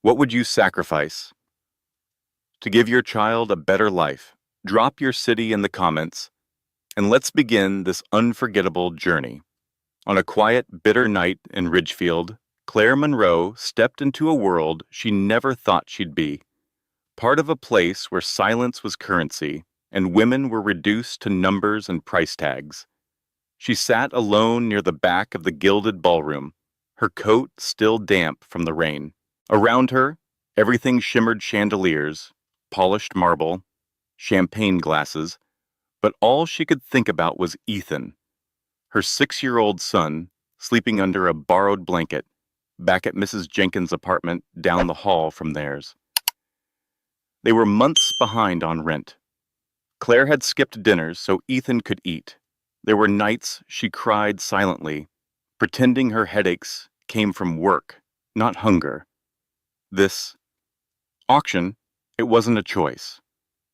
What would you sacrifice to give your child a better life? Drop your city in the comments, and let's begin this unforgettable journey. On a quiet, bitter night in Ridgefield, Claire Monroe stepped into a world she never thought she'd be, part of a place where silence was currency and women were reduced to numbers and price tags. She sat alone near the back of the gilded ballroom, her coat still damp from the rain. Around her, everything shimmered chandeliers, polished marble, champagne glasses, but all she could think about was Ethan, her 6-year-old son, sleeping under a borrowed blanket, back at Mrs. Jenkins' apartment down the hall from theirs. They were months behind on rent. Claire had skipped dinners so Ethan could eat. There were nights she cried silently, pretending her headaches came from work, not hunger. This auction, it wasn't a choice.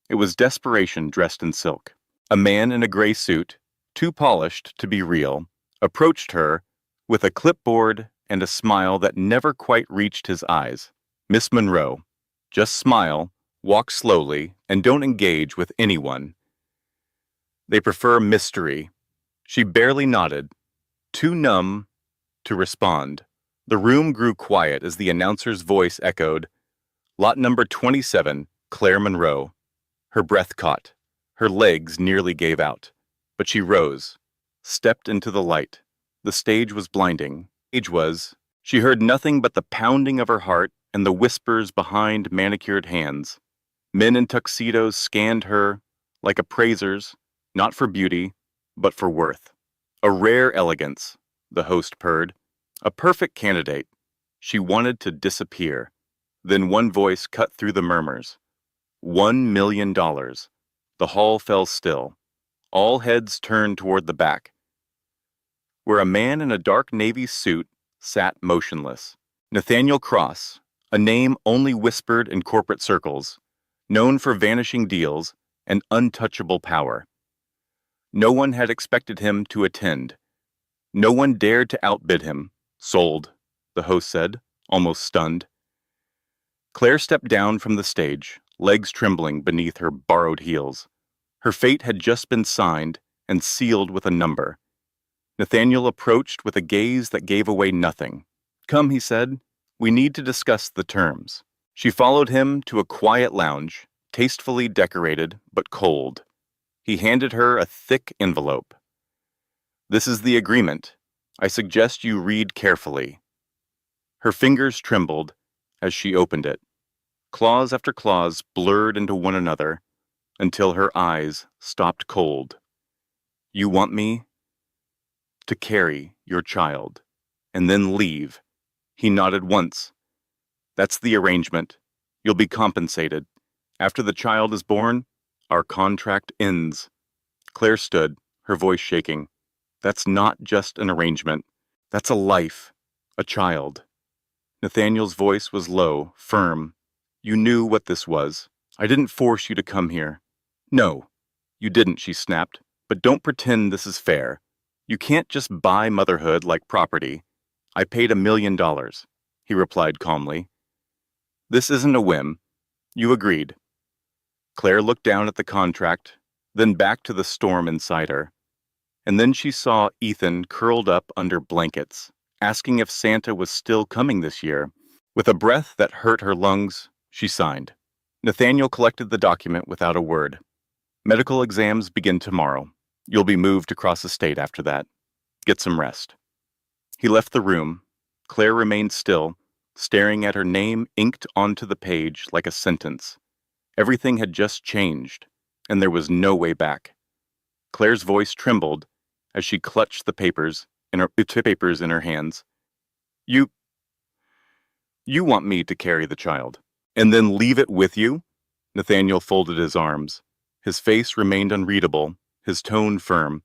It was desperation dressed in silk. A man in a gray suit, too polished to be real, approached her with a clipboard and a smile that never quite reached his eyes. Miss Monroe, just smile, walk slowly, and don't engage with anyone. They prefer mystery. She barely nodded, too numb to respond. The room grew quiet as the announcer's voice echoed, "Lot number 27, Claire Monroe." Her breath caught. Her legs nearly gave out. But she rose, stepped into the light. The stage was blinding. She heard nothing but the pounding of her heart and the whispers behind manicured hands. Men in tuxedos scanned her like appraisers, not for beauty, but for worth. A rare elegance, the host purred. A perfect candidate. She wanted to disappear. Then one voice cut through the murmurs. $1 million. The hall fell still. All heads turned toward the back, where a man in a dark navy suit sat motionless. Nathaniel Cross, a name only whispered in corporate circles, known for vanishing deals and untouchable power. No one had expected him to attend. No one dared to outbid him. "Sold," the host said, almost stunned. Claire stepped down from the stage, legs trembling beneath her borrowed heels. Her fate had just been signed and sealed with a number. Nathaniel approached with a gaze that gave away nothing. "Come," he said, "we need to discuss the terms." She followed him to a quiet lounge, tastefully decorated but cold. He handed her a thick envelope. "This is the agreement. I suggest you read carefully." Her fingers trembled as she opened it. Clause after clause blurred into one another until her eyes stopped cold. "You want me to carry your child and then leave." He nodded once. "That's the arrangement. You'll be compensated. After the child is born, our contract ends." Claire stood, her voice shaking. "That's not just an arrangement. That's a life, a child." Nathaniel's voice was low, firm. "You knew what this was. I didn't force you to come here." "No, you didn't," she snapped. "But don't pretend this is fair. You can't just buy motherhood like property." "I paid $1 million, he replied calmly. "This isn't a whim. You agreed." Claire looked down at the contract, then back to the storm inside her. And then she saw Ethan curled up under blankets, asking if Santa was still coming this year. With a breath that hurt her lungs, she signed. Nathaniel collected the document without a word. "Medical exams begin tomorrow. You'll be moved across the state after that. Get some rest." He left the room. Claire remained still, staring at her name inked onto the page like a sentence. Everything had just changed, and there was no way back. Claire's voice trembled as she clutched the papers in her hands. You want me to carry the child, and then leave it with you?" Nathaniel folded his arms. His face remained unreadable, his tone firm.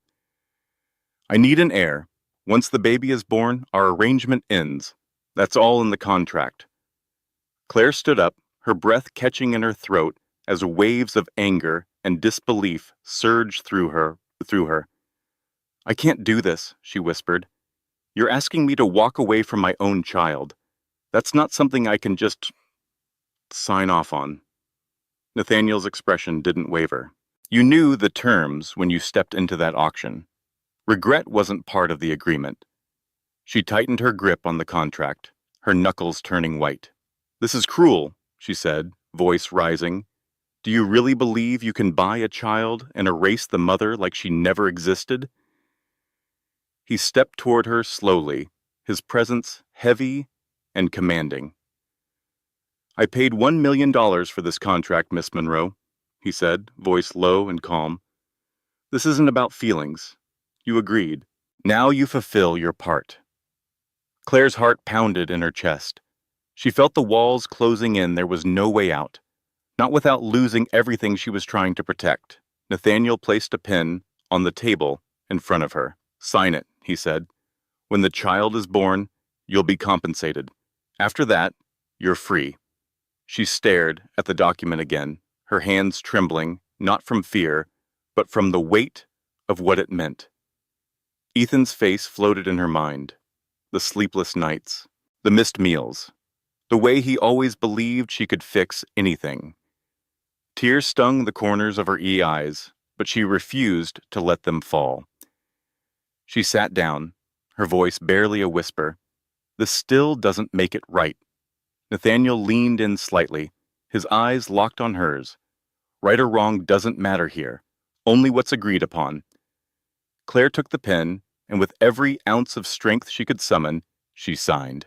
"I need an heir. Once the baby is born, our arrangement ends. That's all in the contract." Claire stood up, her breath catching in her throat as waves of anger and disbelief surged through her. "I can't do this," she whispered. "You're asking me to walk away from my own child. That's not something I can just sign off on. Nathaniel's expression didn't waver. You knew the terms when you stepped into that auction. Regret wasn't part of the agreement. She tightened her grip on the contract, her knuckles turning white. This is cruel, she said, voice rising. Do you really believe you can buy a child and erase the mother like she never existed? He stepped toward her slowly, his presence heavy and commanding. I paid $1 million for this contract, Miss Monroe, he said, voice low and calm. This isn't about feelings. You agreed. Now you fulfill your part. Claire's heart pounded in her chest. She felt the walls closing in. There was no way out. Not without losing everything she was trying to protect. Nathaniel placed a pen on the table in front of her. Sign it, he said. When the child is born, you'll be compensated. After that, you're free. She stared at the document again, her hands trembling, not from fear, but from the weight of what it meant. Ethan's face floated in her mind. The sleepless nights, the missed meals, the way he always believed she could fix anything. Tears stung the corners of her eyes, but she refused to let them fall. She sat down, her voice barely a whisper. This still doesn't make it right. Nathaniel leaned in slightly, his eyes locked on hers. Right or wrong doesn't matter here, only what's agreed upon. Claire took the pen, and with every ounce of strength she could summon, she signed.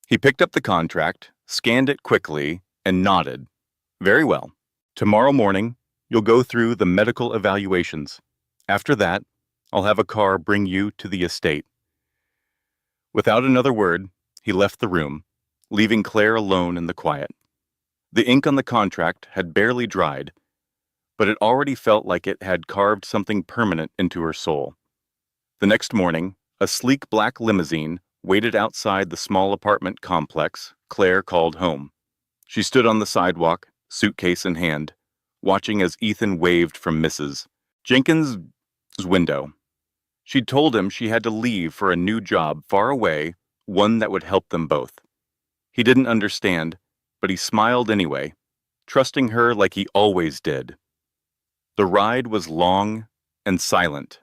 He picked up the contract, scanned it quickly, and nodded. Very well. Tomorrow morning, you'll go through the medical evaluations. After that, I'll have a car bring you to the estate. Without another word, he left the room, leaving Claire alone in the quiet. The ink on the contract had barely dried, but it already felt like it had carved something permanent into her soul. The next morning, a sleek black limousine waited outside the small apartment complex Claire called home. She stood on the sidewalk, suitcase in hand, watching as Ethan waved from Mrs. Jenkins' window. She'd told him she had to leave for a new job far away, one that would help them both. He didn't understand, but he smiled anyway, trusting her like he always did. The ride was long and silent.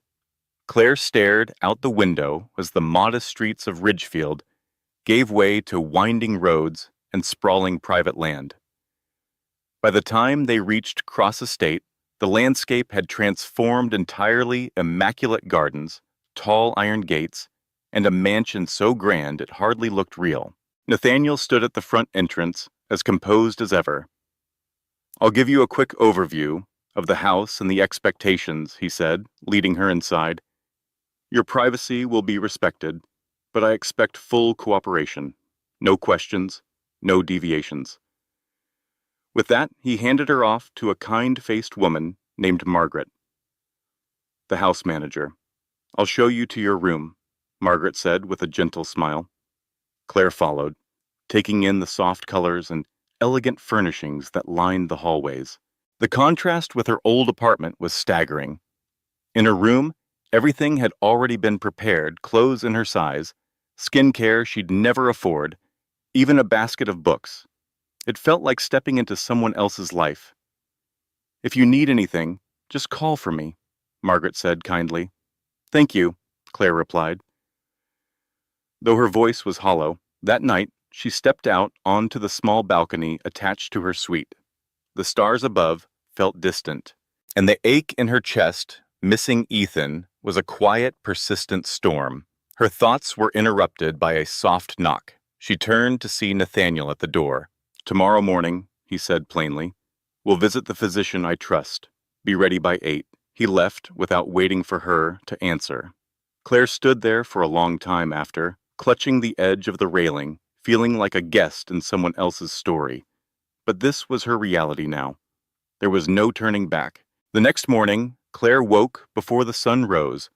Claire stared out the window as the modest streets of Ridgefield gave way to winding roads and sprawling private land. By the time they reached Cross Estate, the landscape had transformed entirely. Immaculate gardens, tall iron gates, and a mansion so grand it hardly looked real. Nathaniel stood at the front entrance, as composed as ever. I'll give you a quick overview of the house and the expectations, he said, leading her inside. Your privacy will be respected, but I expect full cooperation. No questions, no deviations. With that, he handed her off to a kind-faced woman named Margaret. The house manager. I'll show you to your room, Margaret said with a gentle smile. Claire followed, taking in the soft colors and elegant furnishings that lined the hallways. The contrast with her old apartment was staggering. In her room, everything had already been prepared, clothes in her size, skincare she'd never afford, even a basket of books. It felt like stepping into someone else's life. If you need anything, just call for me, Margaret said kindly. Thank you, Claire replied. Though her voice was hollow, that night she stepped out onto the small balcony attached to her suite. The stars above felt distant, and the ache in her chest, missing Ethan, was a quiet, persistent storm. Her thoughts were interrupted by a soft knock. She turned to see Nathaniel at the door. Tomorrow morning, he said plainly, we'll visit the physician I trust. Be ready by 8. He left without waiting for her to answer. Claire stood there for a long time after, clutching the edge of the railing, feeling like a guest in someone else's story. But this was her reality now. There was no turning back. The next morning, Claire woke before the sun rose.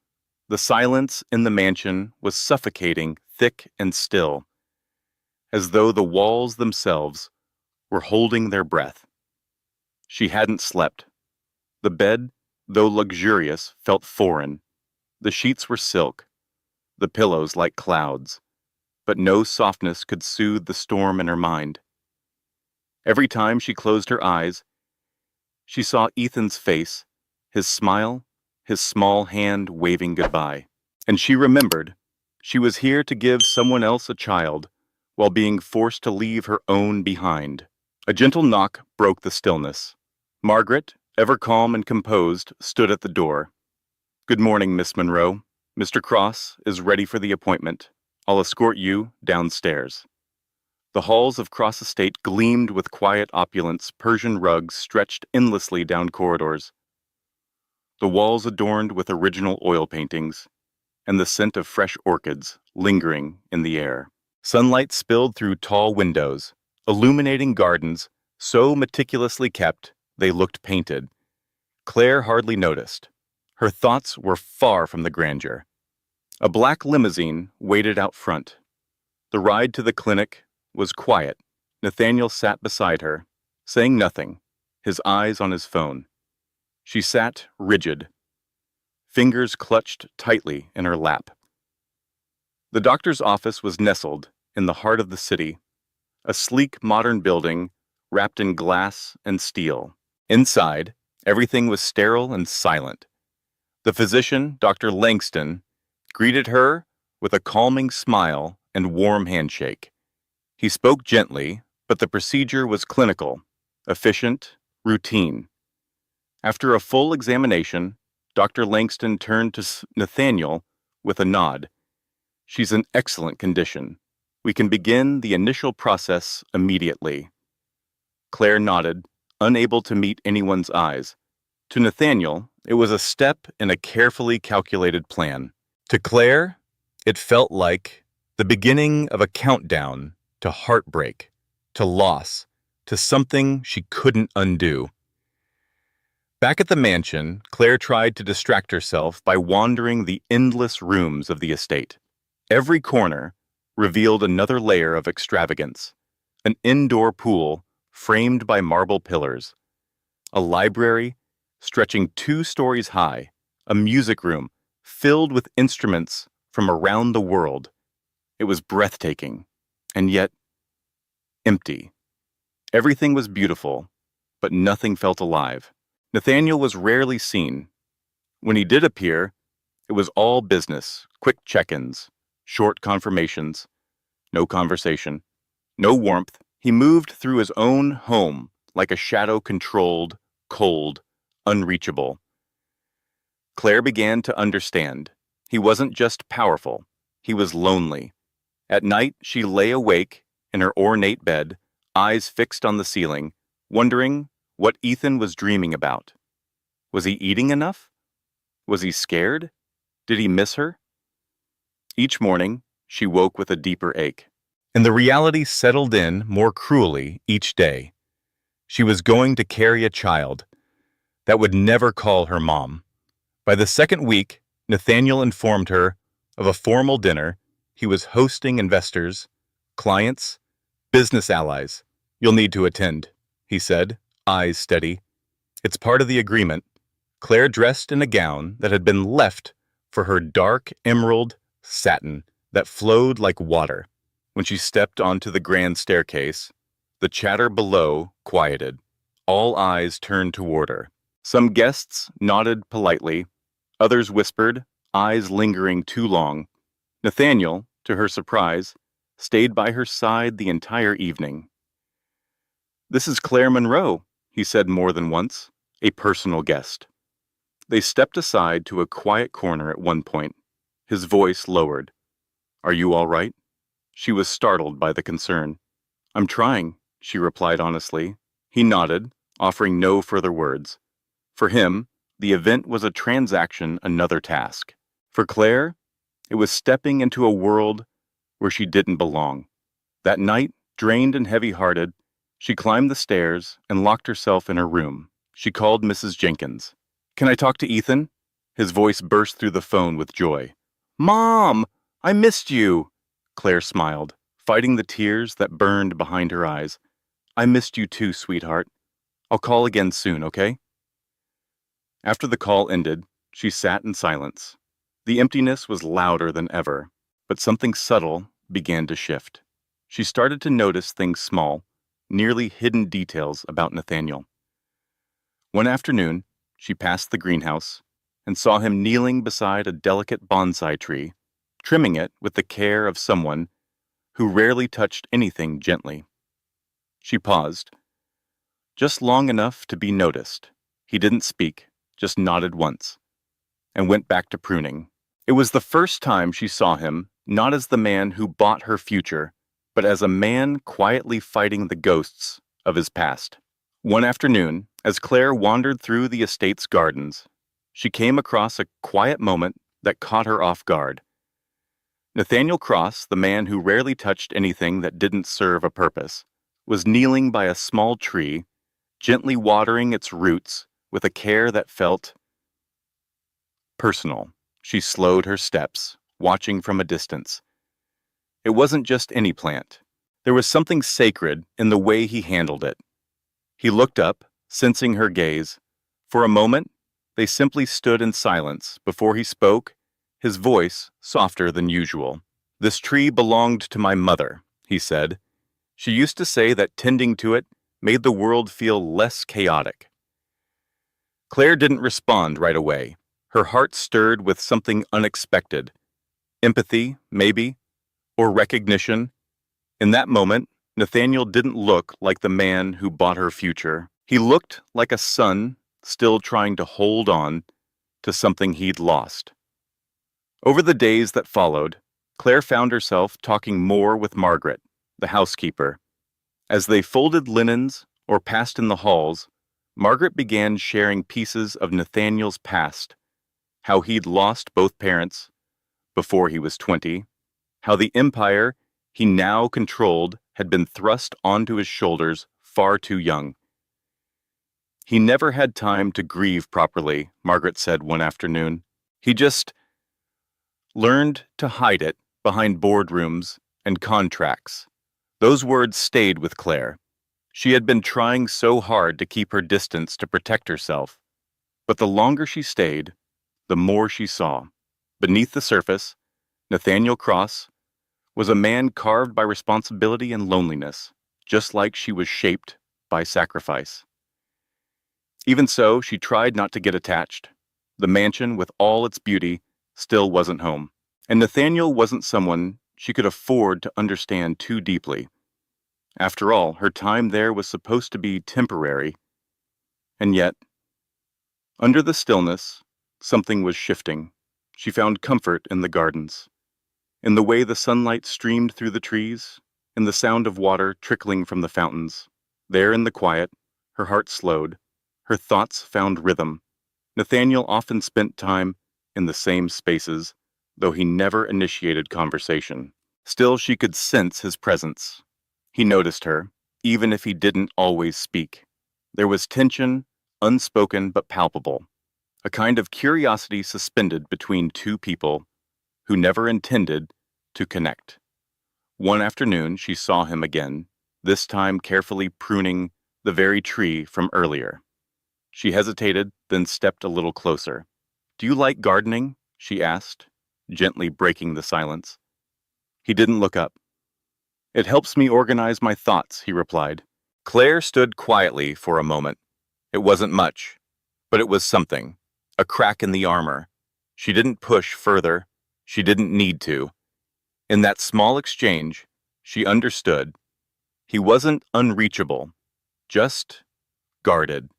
The silence in the mansion was suffocating, thick and still, as though the walls themselves were holding their breath. She hadn't slept. The bed, though luxurious, felt foreign. The sheets were silk, the pillows like clouds, but no softness could soothe the storm in her mind. Every time she closed her eyes, she saw Ethan's face, his smile, his small hand waving goodbye. And she remembered she was here to give someone else a child while being forced to leave her own behind. A gentle knock broke the stillness. Margaret, ever calm and composed, stood at the door. "Good morning, Miss Monroe. Mr. Cross is ready for the appointment. I'll escort you downstairs." The halls of Cross Estate gleamed with quiet opulence. Persian rugs stretched endlessly down corridors, the walls adorned with original oil paintings, and the scent of fresh orchids lingering in the air. Sunlight spilled through tall windows, illuminating gardens so meticulously kept they looked painted. Claire hardly noticed. Her thoughts were far from the grandeur. A black limousine waited out front. The ride to the clinic was quiet. Nathaniel sat beside her, saying nothing, his eyes on his phone. She sat rigid, fingers clutched tightly in her lap. The doctor's office was nestled in the heart of the city, a sleek modern building wrapped in glass and steel. Inside, everything was sterile and silent. The physician, Dr. Langston, greeted her with a calming smile and warm handshake. He spoke gently, but the procedure was clinical, efficient, routine. After a full examination, Dr. Langston turned to Nathaniel with a nod. "She's in excellent condition. We can begin the initial process immediately." Claire nodded, unable to meet anyone's eyes. To Nathaniel, it was a step in a carefully calculated plan. To Claire, it felt like the beginning of a countdown to heartbreak, to loss, to something she couldn't undo. Back at the mansion, Claire tried to distract herself by wandering the endless rooms of the estate. Every corner revealed another layer of extravagance: an indoor pool framed by marble pillars, a library stretching 2 stories high, a music room filled with instruments from around the world. It was breathtaking, and yet empty. Everything was beautiful, but nothing felt alive. Nathaniel was rarely seen. When he did appear, it was all business, quick check-ins, short confirmations, no conversation, no warmth. He moved through his own home like a shadow, controlled, cold, unreachable. Claire began to understand. He wasn't just powerful, he was lonely. At night, she lay awake in her ornate bed, eyes fixed on the ceiling, wondering what Ethan was dreaming about. Was he eating enough? Was he scared? Did he miss her? Each morning, she woke with a deeper ache, and the reality settled in more cruelly each day. She was going to carry a child that would never call her mom. By the second week, Nathaniel informed her of a formal dinner he was hosting. Investors, clients, business allies. "You'll need to attend," he said, eyes steady. "It's part of the agreement." Claire dressed in a gown that had been left for her dark emerald satin that flowed like water. When she stepped onto the grand staircase, the chatter below quieted. All eyes turned toward her. Some guests nodded politely, others whispered, eyes lingering too long. Nathaniel, to her surprise, stayed by her side the entire evening. "This is Claire Monroe," he said more than once, a personal guest. They stepped aside to a quiet corner at one point. His voice lowered. "Are you all right?" She was startled by the concern. "I'm trying," she replied honestly. He nodded, offering no further words. For him, the event was a transaction, another task. For Claire, it was stepping into a world where she didn't belong. That night, drained and heavy-hearted, she climbed the stairs and locked herself in her room. She called Mrs. Jenkins. "Can I talk to Ethan?" His voice burst through the phone with joy. "Mom, I missed you." Claire smiled, fighting the tears that burned behind her eyes. "I missed you too, sweetheart. I'll call again soon, okay?" After the call ended, she sat in silence. The emptiness was louder than ever, but something subtle began to shift. She started to notice things small, nearly hidden details about Nathaniel. One afternoon, she passed the greenhouse and saw him kneeling beside a delicate bonsai tree, trimming it with the care of someone who rarely touched anything gently. She paused, just long enough to be noticed. He didn't speak, just nodded once, and went back to pruning. It was the first time she saw him, not as the man who bought her future, but as a man quietly fighting the ghosts of his past. One afternoon, as Claire wandered through the estate's gardens, she came across a quiet moment that caught her off guard. Nathaniel Cross, the man who rarely touched anything that didn't serve a purpose, was kneeling by a small tree, gently watering its roots with a care that felt personal. She slowed her steps, watching from a distance. It wasn't just any plant. There was something sacred in the way he handled it. He looked up, sensing her gaze. For a moment, they simply stood in silence before he spoke, his voice softer than usual. "This tree belonged to my mother," he said. "She used to say that tending to it made the world feel less chaotic." Claire didn't respond right away. Her heart stirred with something unexpected. Empathy, maybe, or recognition. In that moment, Nathaniel didn't look like the man who bought her future. He looked like a son still trying to hold on to something he'd lost. Over the days that followed, Claire found herself talking more with Margaret, the housekeeper. As they folded linens or passed in the halls, Margaret began sharing pieces of Nathaniel's past, how he'd lost both parents before he was 20, how the empire he now controlled had been thrust onto his shoulders far too young. "He never had time to grieve properly," Margaret said one afternoon. "He just learned to hide it behind boardrooms and contracts." Those words stayed with Claire. She had been trying so hard to keep her distance to protect herself. But the longer she stayed, the more she saw. Beneath the surface, Nathaniel Cross was a man carved by responsibility and loneliness, just like she was shaped by sacrifice. Even so, she tried not to get attached. The mansion, with all its beauty, still wasn't home. And Nathaniel wasn't someone she could afford to understand too deeply. After all, her time there was supposed to be temporary. And yet, under the stillness, something was shifting. She found comfort in the gardens, in the way the sunlight streamed through the trees, in the sound of water trickling from the fountains. There in the quiet, her heart slowed, her thoughts found rhythm. Nathaniel often spent time in the same spaces, though he never initiated conversation. Still, she could sense his presence. He noticed her, even if he didn't always speak. There was tension, unspoken but palpable, a kind of curiosity suspended between two people who never intended to connect. One afternoon, she saw him again, this time carefully pruning the very tree from earlier. She hesitated, then stepped a little closer. "Do you like gardening?" she asked, gently breaking the silence. He didn't look up. "It helps me organize my thoughts," he replied. Claire stood quietly for a moment. It wasn't much, but it was something, a crack in the armor. She didn't push further. She didn't need to. In that small exchange, she understood. He wasn't unreachable, just guarded.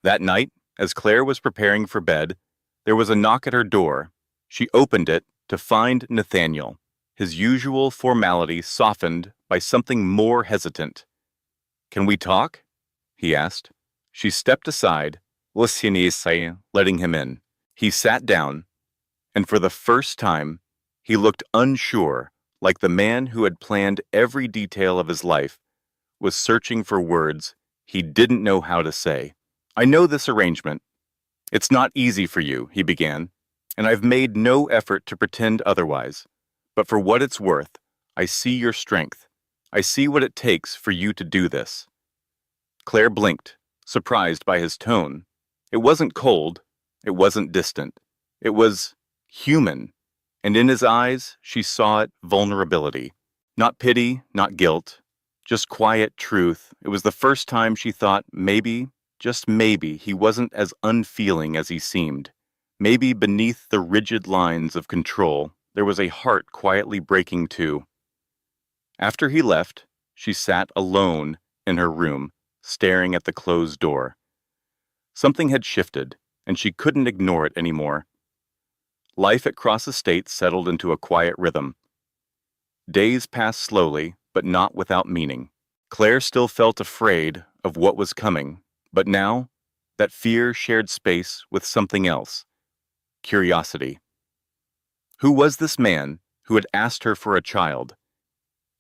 That night, as Claire was preparing for bed, there was a knock at her door. She opened it to find Nathaniel, his usual formality softened by something more hesitant. "Can we talk?" he asked. She stepped aside, letting him in. He sat down, and for the first time, he looked unsure, like the man who had planned every detail of his life was searching for words he didn't know how to say. "I know this arrangement. It's not easy for you," he began, "and I've made no effort to pretend otherwise. But for what it's worth, I see your strength. I see what it takes for you to do this." Claire blinked, surprised by his tone. It wasn't cold. It wasn't distant. It was human. And in his eyes, she saw it vulnerability. Not pity, not guilt. Just quiet truth. It was the first time she thought maybe, just maybe, he wasn't as unfeeling as he seemed. Maybe beneath the rigid lines of control, there was a heart quietly breaking too. After he left, she sat alone in her room, staring at the closed door. Something had shifted, and she couldn't ignore it anymore. Life at Cross Estates settled into a quiet rhythm. Days passed slowly, but not without meaning. Claire still felt afraid of what was coming, but now, that fear shared space with something else: curiosity. Who was this man who had asked her for a child,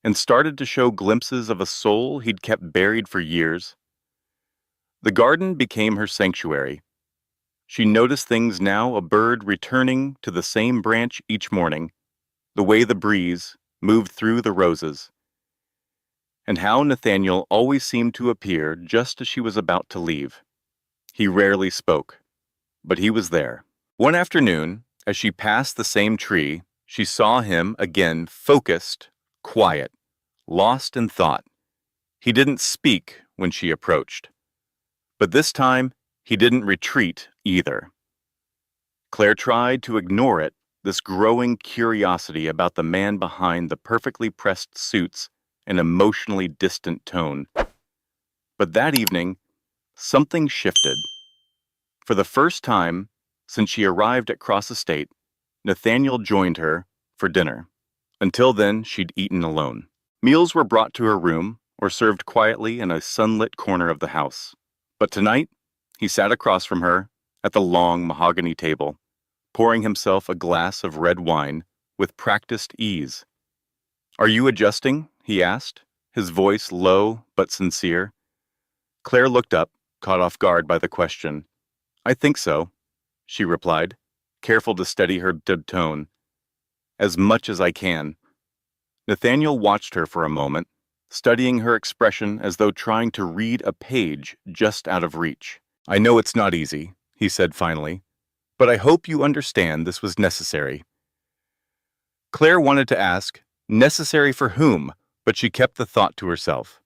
and started to show glimpses of a soul he'd kept buried for years? The garden became her sanctuary. She noticed things now: a bird returning to the same branch each morning, the way the breeze moved through the roses, and how Nathaniel always seemed to appear just as she was about to leave. He rarely spoke, but he was there. One afternoon, as she passed the same tree, she saw him again, focused, quiet, lost in thought. He didn't speak when she approached, but this time he didn't retreat either. Claire tried to ignore it, this growing curiosity about the man behind the perfectly pressed suits and emotionally distant tone. But that evening, something shifted. For the first time since she arrived at Cross Estate, Nathaniel joined her for dinner. Until then, she'd eaten alone. Meals were brought to her room or served quietly in a sunlit corner of the house. But tonight, he sat across from her at the long mahogany table, pouring himself a glass of red wine with practiced ease. "Are you adjusting?" he asked, his voice low but sincere. Claire looked up, caught off guard by the question. "I think so," she replied, careful to steady her dead tone. "As much as I can." Nathaniel watched her for a moment, studying her expression as though trying to read a page just out of reach. "I know it's not easy," he said finally, "but I hope you understand this was necessary." Claire wanted to ask, necessary for whom, but she kept the thought to herself.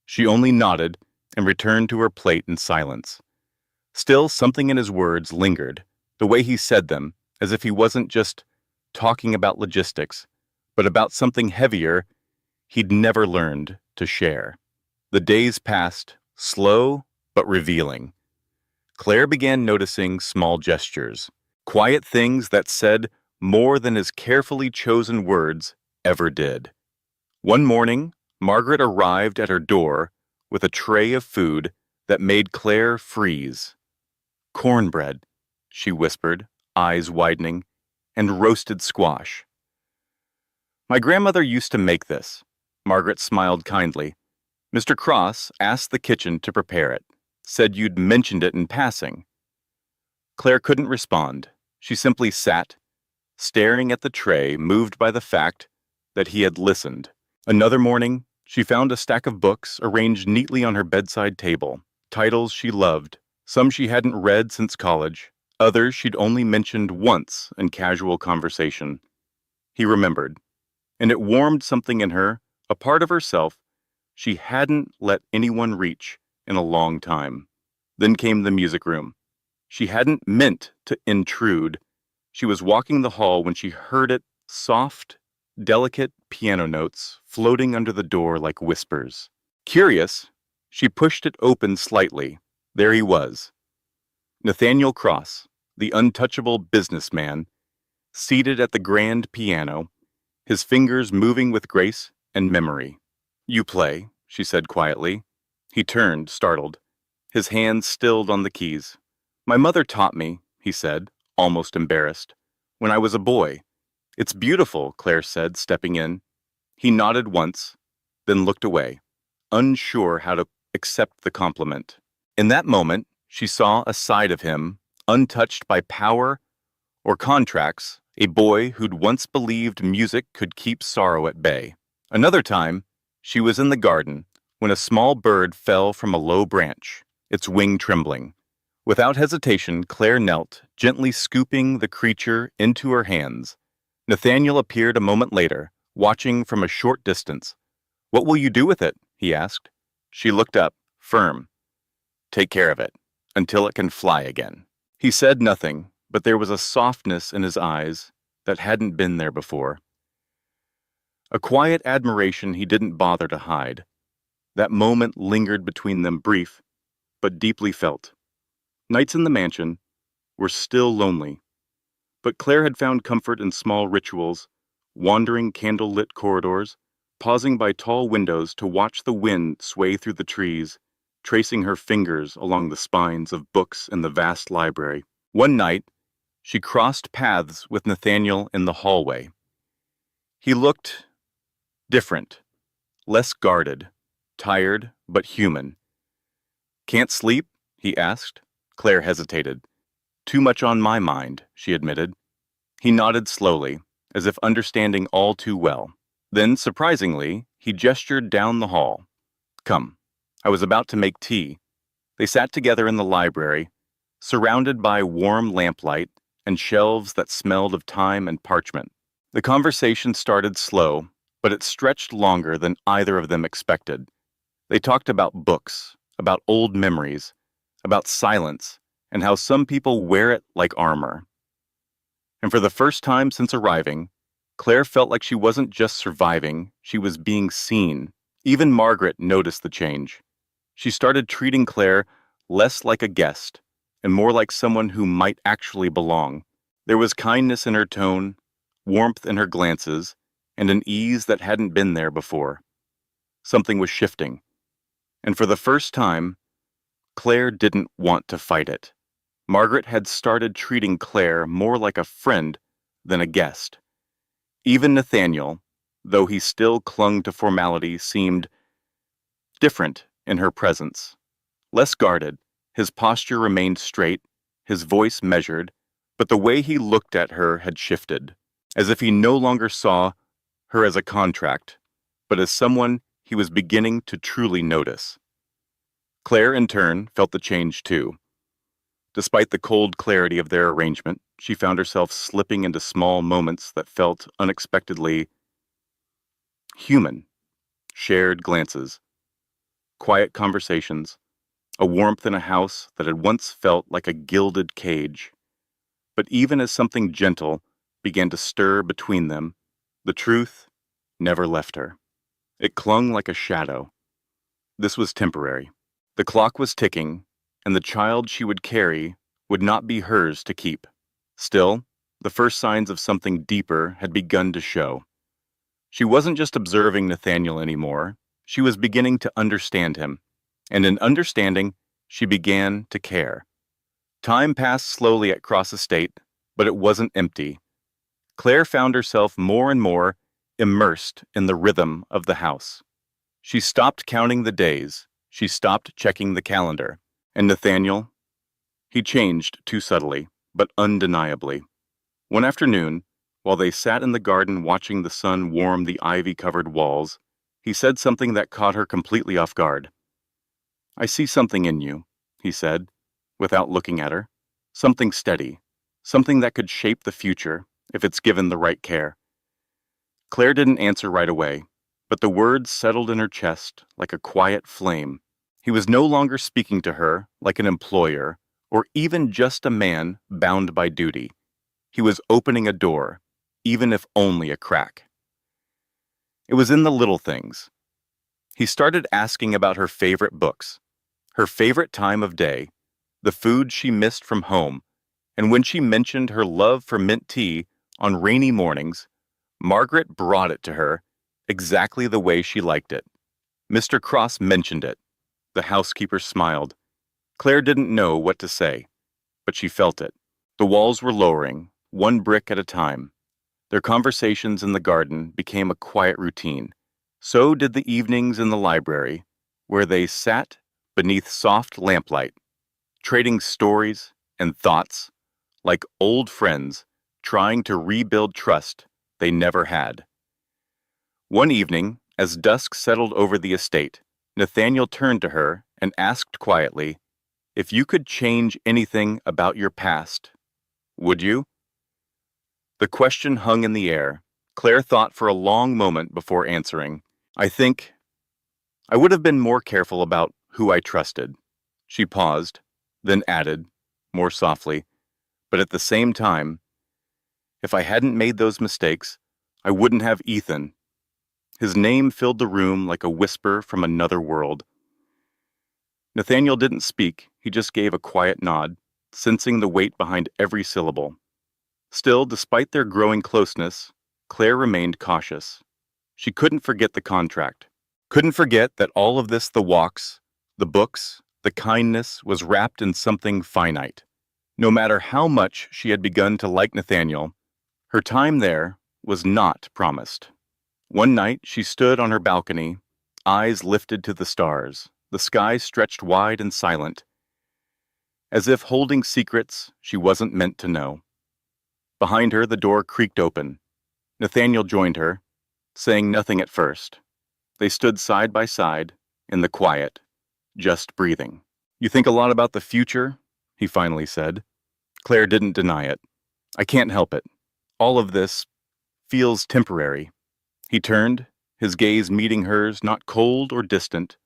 She only nodded and returned to her plate in silence. Still, something in his words lingered, the way he said them, as if he wasn't just talking about logistics, but about something heavier he'd never learned to share. The days passed, slow but revealing. Claire began noticing small gestures, quiet things that said more than his carefully chosen words ever did. One morning, Margaret arrived at her door with a tray of food that made Claire freeze. "Cornbread," she whispered, eyes widening, "and roasted squash." "My grandmother used to make this." Margaret smiled kindly. "Mr. Cross asked the kitchen to prepare it, said you'd mentioned it in passing." Claire couldn't respond. She simply sat, staring at the tray, moved by the fact that he had listened. Another morning, she found a stack of books arranged neatly on her bedside table, titles she loved, some she hadn't read since college, others she'd only mentioned once in casual conversation. He remembered, and it warmed something in her, a part of herself she hadn't let anyone reach in a long time. Then came the music room. She hadn't meant to intrude. She was walking the hall when she heard it, soft, delicate piano notes floating under the door like whispers. Curious, she pushed it open slightly. There he was, Nathaniel Cross, the untouchable businessman, seated at the grand piano, his fingers moving with grace and memory. "You play," she said quietly. He turned, startled, his hands stilled on the keys. "My mother taught me," he said, almost embarrassed, "when I was a boy." "It's beautiful," Claire said, stepping in. He nodded once, then looked away, unsure how to accept the compliment. In that moment, she saw a side of him, untouched by power or contracts, a boy who'd once believed music could keep sorrow at bay. Another time, she was in the garden when a small bird fell from a low branch, its wing trembling. Without hesitation, Claire knelt, gently scooping the creature into her hands. Nathaniel appeared a moment later, watching from a short distance. "What will you do with it?" he asked. She looked up, firm. Take care of it, until it can fly again. He said nothing, but there was a softness in his eyes that hadn't been there before. A quiet admiration he didn't bother to hide. That moment lingered between them, brief, but deeply felt. Nights in the mansion were still lonely, but Claire had found comfort in small rituals, wandering candle-lit corridors, pausing by tall windows to watch the wind sway through the trees, tracing her fingers along the spines of books in the vast library. One night, she crossed paths with Nathaniel in the hallway. He looked different, less guarded, tired but human. Can't sleep? He asked. Claire hesitated. Too much on my mind, she admitted. He nodded slowly, as if understanding all too well. Then, surprisingly, he gestured down the hall. Come. I was about to make tea. They sat together in the library, surrounded by warm lamplight and shelves that smelled of time and parchment. The conversation started slow, but it stretched longer than either of them expected. They talked about books, about old memories, about silence, and how some people wear it like armor. And for the first time since arriving, Claire felt like she wasn't just surviving, she was being seen. Even Margaret noticed the change. She started treating Claire less like a guest and more like someone who might actually belong. There was kindness in her tone, warmth in her glances, and an ease that hadn't been there before. Something was shifting. And for the first time, Claire didn't want to fight it. Margaret had started treating Claire more like a friend than a guest. Even Nathaniel, though he still clung to formality, seemed different in her presence. Less guarded, his posture remained straight, his voice measured, but the way he looked at her had shifted, as if he no longer saw her as a contract, but as someone he was beginning to truly notice. Claire, in turn, felt the change too. Despite the cold clarity of their arrangement, she found herself slipping into small moments that felt unexpectedly human. Shared glances, quiet conversations, a warmth in a house that had once felt like a gilded cage. But even as something gentle began to stir between them, the truth never left her. It clung like a shadow. This was temporary. The clock was ticking, and the child she would carry would not be hers to keep. Still, the first signs of something deeper had begun to show. She wasn't just observing Nathaniel anymore, she was beginning to understand him, and in understanding, she began to care. Time passed slowly at Cross Estate, but it wasn't empty. Claire found herself more and more immersed in the rhythm of the house. She stopped counting the days, she stopped checking the calendar, and Nathaniel, he changed too subtly, but undeniably. One afternoon, while they sat in the garden watching the sun warm the ivy-covered walls, he said something that caught her completely off guard. I see something in you, he said, without looking at her. Something steady, something that could shape the future if it's given the right care. Claire didn't answer right away, but the words settled in her chest like a quiet flame. He was no longer speaking to her like an employer or even just a man bound by duty. He was opening a door, even if only a crack. It was in the little things. He started asking about her favorite books, her favorite time of day, the food she missed from home, and when she mentioned her love for mint tea on rainy mornings, Margaret brought it to her exactly the way she liked it. Mr. Cross mentioned it. The housekeeper smiled. Claire didn't know what to say, but she felt it. The walls were lowering, one brick at a time. Their conversations in the garden became a quiet routine. So did the evenings in the library, where they sat beneath soft lamplight, trading stories and thoughts like old friends trying to rebuild trust they never had. One evening, as dusk settled over the estate, Nathaniel turned to her and asked quietly, "If you could change anything about your past, would you?" The question hung in the air. Claire thought for a long moment before answering. I think I would have been more careful about who I trusted. She paused, then added, more softly, but at the same time, if I hadn't made those mistakes, I wouldn't have Ethan. His name filled the room like a whisper from another world. Nathaniel didn't speak, he just gave a quiet nod, sensing the weight behind every syllable. Still, despite their growing closeness, Claire remained cautious. She couldn't forget the contract. Couldn't forget that all of this, the walks, the books, the kindness, was wrapped in something finite. No matter how much she had begun to like Nathaniel, her time there was not promised. One night she stood on her balcony, eyes lifted to the stars, the sky stretched wide and silent, as if holding secrets she wasn't meant to know. Behind her, the door creaked open. Nathaniel joined her, saying nothing at first. They stood side by side, in the quiet, just breathing. "You think a lot about the future?" he finally said. Claire didn't deny it. "I can't help it. All of this feels temporary." He turned, his gaze meeting hers, not cold or distant,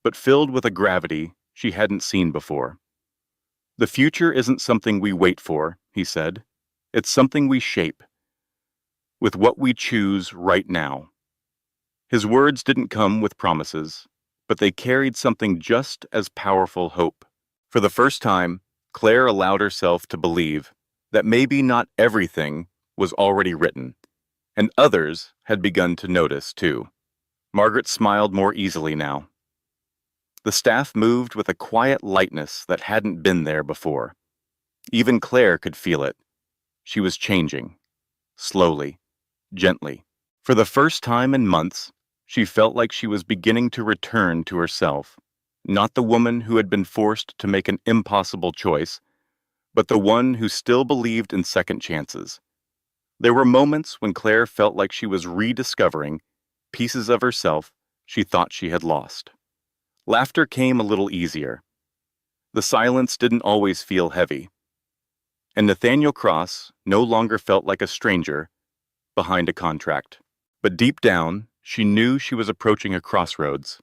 but filled with a gravity she hadn't seen before. "The future isn't something we wait for," he said. "It's something we shape, with what we choose right now." His words didn't come with promises, but they carried something just as powerful: hope. For the first time, Claire allowed herself to believe that maybe not everything was already written, and others had begun to notice, too. Margaret smiled more easily now. The staff moved with a quiet lightness that hadn't been there before. Even Claire could feel it. She was changing, slowly, gently. For the first time in months, she felt like she was beginning to return to herself, not the woman who had been forced to make an impossible choice, but the one who still believed in second chances. There were moments when Claire felt like she was rediscovering pieces of herself she thought she had lost. Laughter came a little easier. The silence didn't always feel heavy. And Nathaniel Cross no longer felt like a stranger behind a contract. But deep down, she knew she was approaching a crossroads.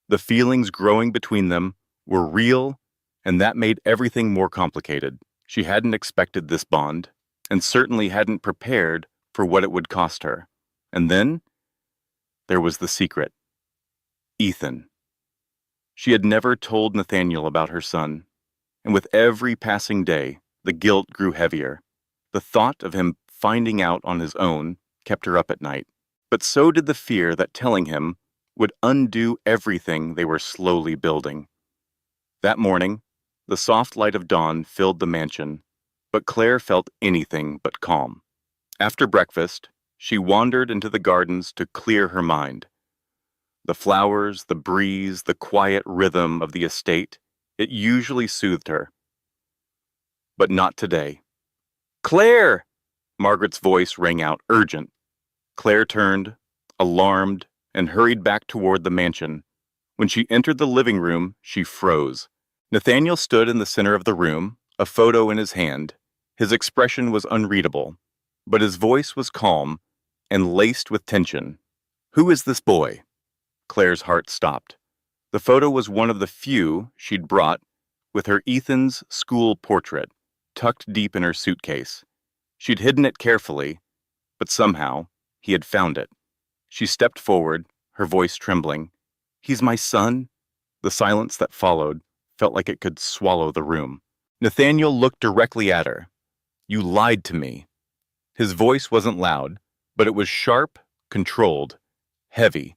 The feelings growing between them were real, and that made everything more complicated. She hadn't expected this bond, and certainly hadn't prepared for what it would cost her. And then, there was the secret. Ethan. She had never told Nathaniel about her son, and with every passing day, the guilt grew heavier. The thought of him finding out on his own kept her up at night. But so did the fear that telling him would undo everything they were slowly building. That morning, the soft light of dawn filled the mansion, but Claire felt anything but calm. After breakfast, she wandered into the gardens to clear her mind. The flowers, the breeze, the quiet rhythm of the estate, it usually soothed her. But not today. "Claire!" Margaret's voice rang out, urgent. Claire turned, alarmed, and hurried back toward the mansion. When she entered the living room, she froze. Nathaniel stood in the center of the room, a photo in his hand. His expression was unreadable, but his voice was calm and laced with tension. "Who is this boy?" Claire's heart stopped. The photo was one of the few she'd brought, with her Ethan's school portrait, tucked deep in her suitcase. She'd hidden it carefully, but somehow he had found it. She stepped forward, her voice trembling. "He's my son?" The silence that followed felt like it could swallow the room. Nathaniel looked directly at her. "You lied to me." His voice wasn't loud, but it was sharp, controlled, heavy.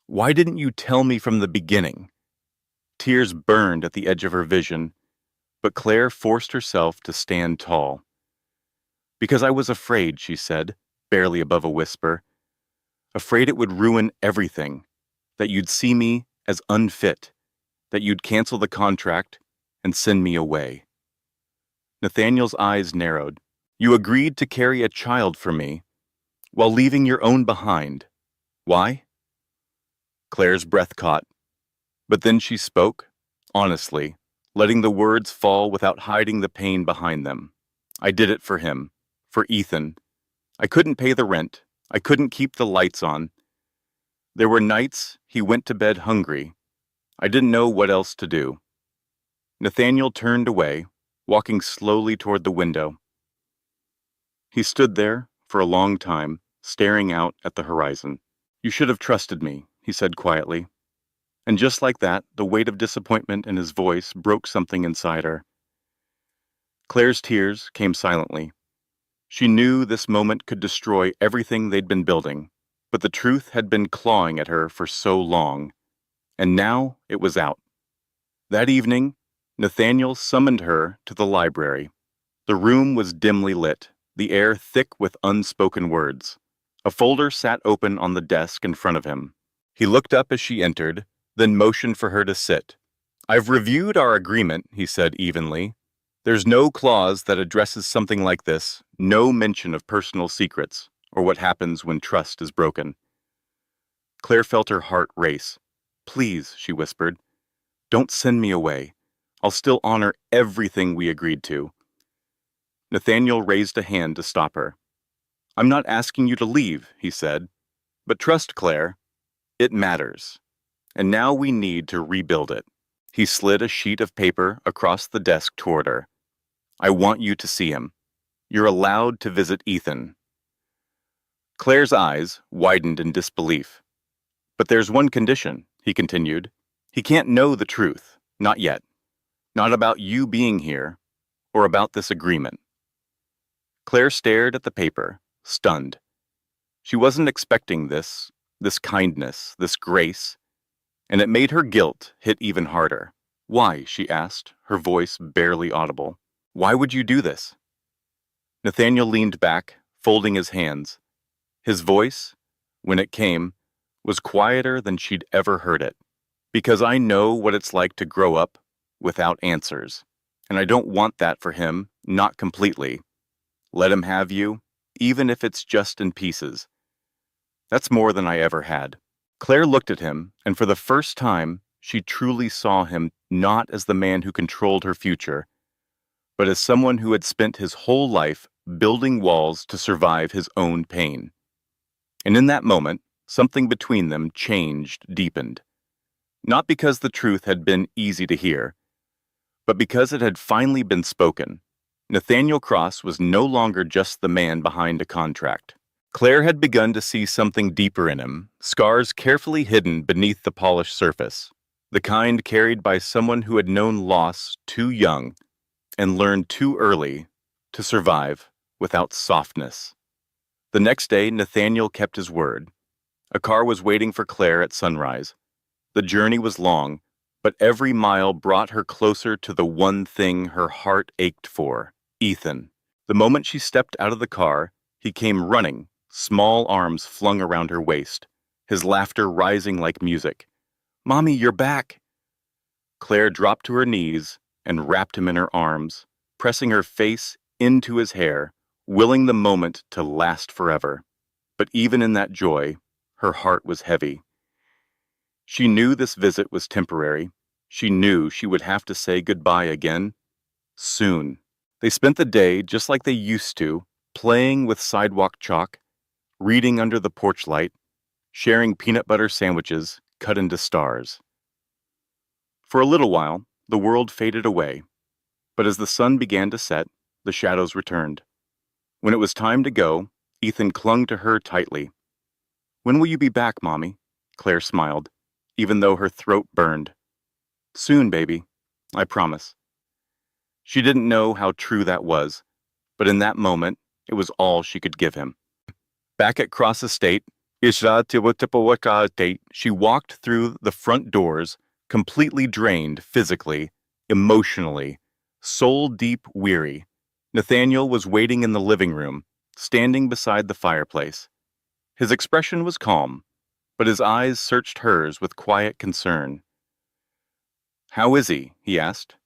"Why didn't you tell me from the beginning?" Tears burned at the edge of her vision, but Claire forced herself to stand tall. "Because I was afraid," she said, barely above a whisper. "Afraid it would ruin everything, that you'd see me as unfit, that you'd cancel the contract and send me away." Nathaniel's eyes narrowed. "You agreed to carry a child for me, while leaving your own behind. Why?" Claire's breath caught, but then she spoke, honestly, letting the words fall without hiding the pain behind them. "I did it for him, for Ethan. I couldn't pay the rent. I couldn't keep the lights on. There were nights he went to bed hungry, I didn't know what else to do. Nathaniel turned away, walking slowly toward the window. He stood there for a long time, staring out at the horizon. You should have trusted me, he said quietly. And just like that, the weight of disappointment in his voice broke something inside her. Claire's tears came silently. She knew this moment could destroy everything they'd been building, but the truth had been clawing at her for so long, and now it was out. That evening, Nathaniel summoned her to the library. The room was dimly lit, the air thick with unspoken words. A folder sat open on the desk in front of him. He looked up as she entered, then motioned for her to sit. I've reviewed our agreement, he said evenly. There's no clause that addresses something like this, no mention of personal secrets, or what happens when trust is broken. Claire felt her heart race. Please, she whispered, don't send me away. I'll still honor everything we agreed to. Nathaniel raised a hand to stop her. I'm not asking you to leave, he said, but trust Claire. It matters. And now we need to rebuild it. He slid a sheet of paper across the desk toward her. I want you to see him. You're allowed to visit Ethan. Claire's eyes widened in disbelief. But there's one condition, he continued. He can't know the truth, not yet. Not about you being here, or about this agreement. Claire stared at the paper, stunned. She wasn't expecting this kindness, this grace, and it made her guilt hit even harder. Why, she asked, her voice barely audible. Why would you do this? Nathaniel leaned back, folding his hands. His voice, when it came, was quieter than she'd ever heard it. Because I know what it's like to grow up without answers, and I don't want that for him, not completely. Let him have you, even if it's just in pieces. That's more than I ever had. Claire looked at him, and for the first time, she truly saw him not as the man who controlled her future, but as someone who had spent his whole life building walls to survive his own pain. And in that moment, something between them changed, deepened. Not because the truth had been easy to hear, but because it had finally been spoken. Nathaniel Cross was no longer just the man behind a contract. Claire had begun to see something deeper in him, scars carefully hidden beneath the polished surface, the kind carried by someone who had known loss too young and learned too early to survive without softness. The next day, Nathaniel kept his word. A car was waiting for Claire at sunrise. The journey was long, but every mile brought her closer to the one thing her heart ached for, Ethan. The moment she stepped out of the car, he came running, small arms flung around her waist, his laughter rising like music. Mommy, you're back! Claire dropped to her knees and wrapped him in her arms, pressing her face into his hair, willing the moment to last forever. But even in that joy, her heart was heavy. She knew this visit was temporary. She knew she would have to say goodbye again, soon. They spent the day just like they used to, playing with sidewalk chalk, reading under the porch light, sharing peanut butter sandwiches cut into stars. For a little while, the world faded away, but as the sun began to set, the shadows returned. When it was time to go, Ethan clung to her tightly. When will you be back, Mommy? Claire smiled, even though her throat burned. Soon, baby. I promise. She didn't know how true that was, but in that moment, it was all she could give him. Back at Cross Estate, she walked through the front doors, completely drained physically, emotionally, soul-deep weary. Nathaniel was waiting in the living room, standing beside the fireplace. His expression was calm, but his eyes searched hers with quiet concern. How is he? He asked.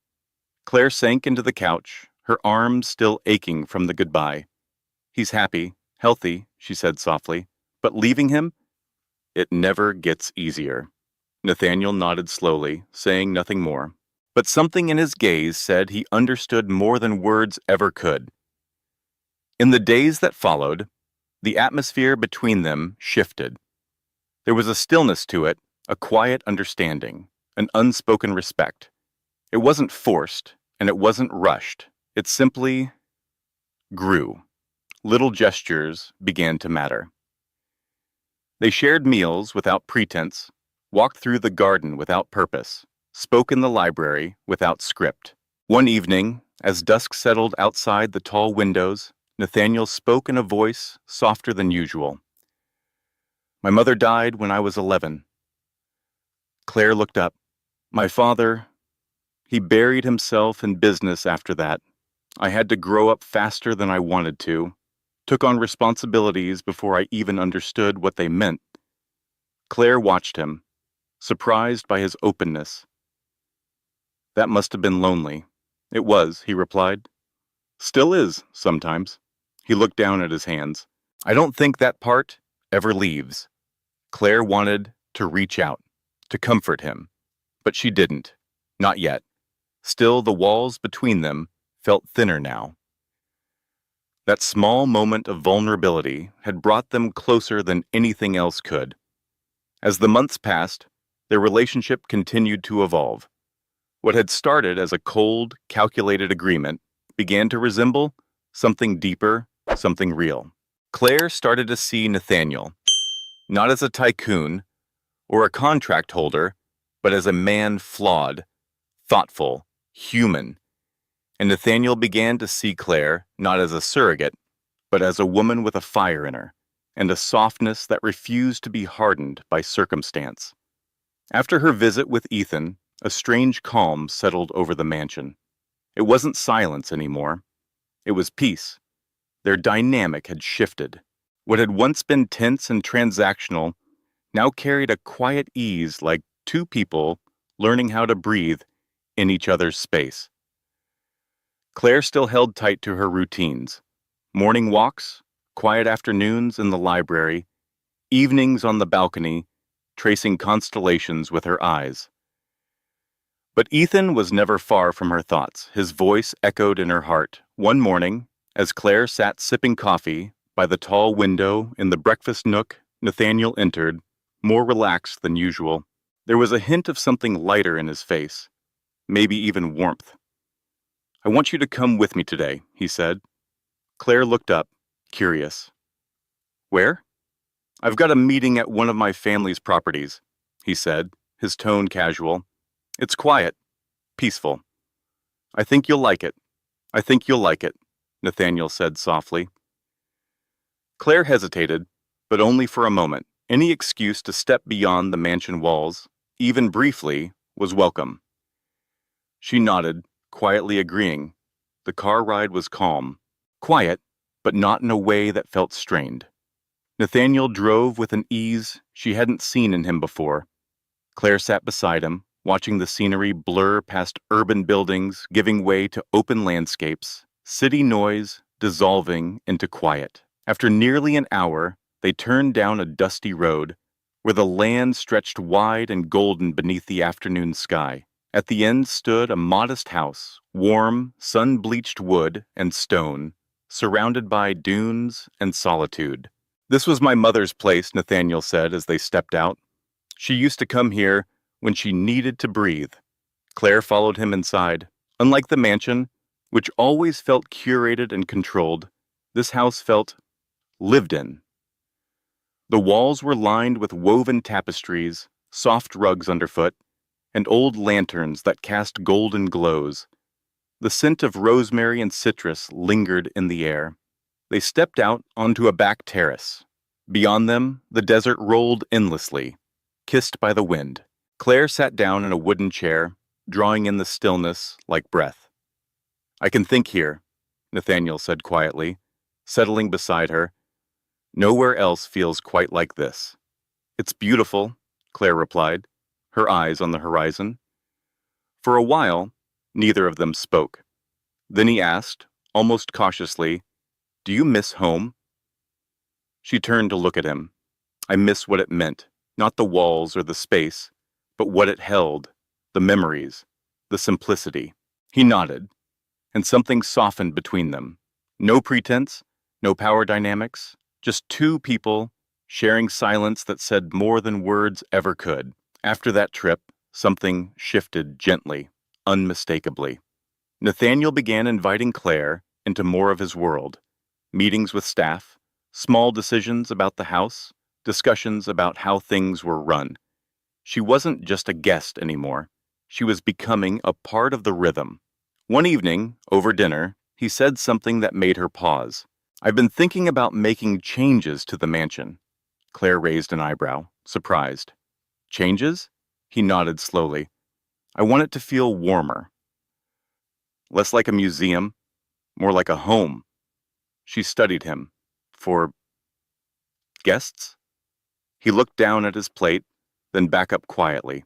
Claire sank into the couch, her arms still aching from the goodbye. He's happy, healthy, she said softly, but leaving him? It never gets easier. Nathaniel nodded slowly, saying nothing more, but something in his gaze said he understood more than words ever could. In the days that followed, the atmosphere between them shifted. There was a stillness to it, a quiet understanding, an unspoken respect. It wasn't forced, and it wasn't rushed. It simply grew. Little gestures began to matter. They shared meals without pretense, walked through the garden without purpose, spoke in the library without script. One evening, as dusk settled outside the tall windows, Nathaniel spoke in a voice softer than usual. "My mother died when I was 11. Claire looked up. "My father, he buried himself in business after that. I had to grow up faster than I wanted to, took on responsibilities before I even understood what they meant." Claire watched him, surprised by his openness. "That must have been lonely." "It was," he replied. "Still is, sometimes." He looked down at his hands. "I don't think that part ever leaves." Claire wanted to reach out, to comfort him, but she didn't. Not yet. Still, the walls between them felt thinner now. That small moment of vulnerability had brought them closer than anything else could. As the months passed, their relationship continued to evolve. What had started as a cold, calculated agreement began to resemble something deeper, something real. Claire started to see Nathaniel, not as a tycoon or a contract holder, but as a man flawed, thoughtful, human. And Nathaniel began to see Claire not as a surrogate, but as a woman with a fire in her, and a softness that refused to be hardened by circumstance. After her visit with Ethan, a strange calm settled over the mansion. It wasn't silence anymore. It was peace. Their dynamic had shifted. What had once been tense and transactional now carried a quiet ease, like two people learning how to breathe in each other's space. Claire still held tight to her routines. Morning walks, quiet afternoons in the library, evenings on the balcony, tracing constellations with her eyes. But Ethan was never far from her thoughts. His voice echoed in her heart. One morning, as Claire sat sipping coffee by the tall window in the breakfast nook, Nathaniel entered, more relaxed than usual. There was a hint of something lighter in his face, maybe even warmth. "I want you to come with me today," he said. Claire looked up, curious. "Where?" "I've got a meeting at one of my family's properties," he said, his tone casual. "It's quiet, peaceful. I think you'll like it. I think you'll like it," Nathaniel said softly. Claire hesitated, but only for a moment. Any excuse to step beyond the mansion walls, even briefly, was welcome. She nodded, quietly agreeing. The car ride was calm. Quiet, but not in a way that felt strained. Nathaniel drove with an ease she hadn't seen in him before. Claire sat beside him, watching the scenery blur past urban buildings giving way to open landscapes, city noise dissolving into quiet. After nearly an hour, they turned down a dusty road, where the land stretched wide and golden beneath the afternoon sky. At the end stood a modest house, warm, sun-bleached wood and stone, surrounded by dunes and solitude. "This was my mother's place," Nathaniel said as they stepped out. "She used to come here when she needed to breathe." Claire followed him inside. Unlike the mansion, which always felt curated and controlled, this house felt lived in. The walls were lined with woven tapestries, soft rugs underfoot, and old lanterns that cast golden glows. The scent of rosemary and citrus lingered in the air. They stepped out onto a back terrace. Beyond them, the desert rolled endlessly, kissed by the wind. Claire sat down in a wooden chair, drawing in the stillness like breath. "I can think here," Nathaniel said quietly, settling beside her. "Nowhere else feels quite like this." "It's beautiful," Claire replied, her eyes on the horizon. For a while, neither of them spoke. Then he asked, almost cautiously, "Do you miss home?" She turned to look at him. "I miss what it meant, not the walls or the space, but what it held, the memories, the simplicity." He nodded, and something softened between them. No pretense, no power dynamics, just two people sharing silence that said more than words ever could. After that trip, something shifted gently, unmistakably. Nathaniel began inviting Claire into more of his world. Meetings with staff, small decisions about the house, discussions about how things were run. She wasn't just a guest anymore. She was becoming a part of the rhythm. One evening, over dinner, he said something that made her pause. "I've been thinking about making changes to the mansion." Claire raised an eyebrow, surprised. "Changes?" He nodded slowly. "I want it to feel warmer. Less like a museum, more like a home." She studied him. "For guests?" He looked down at his plate, then back up quietly.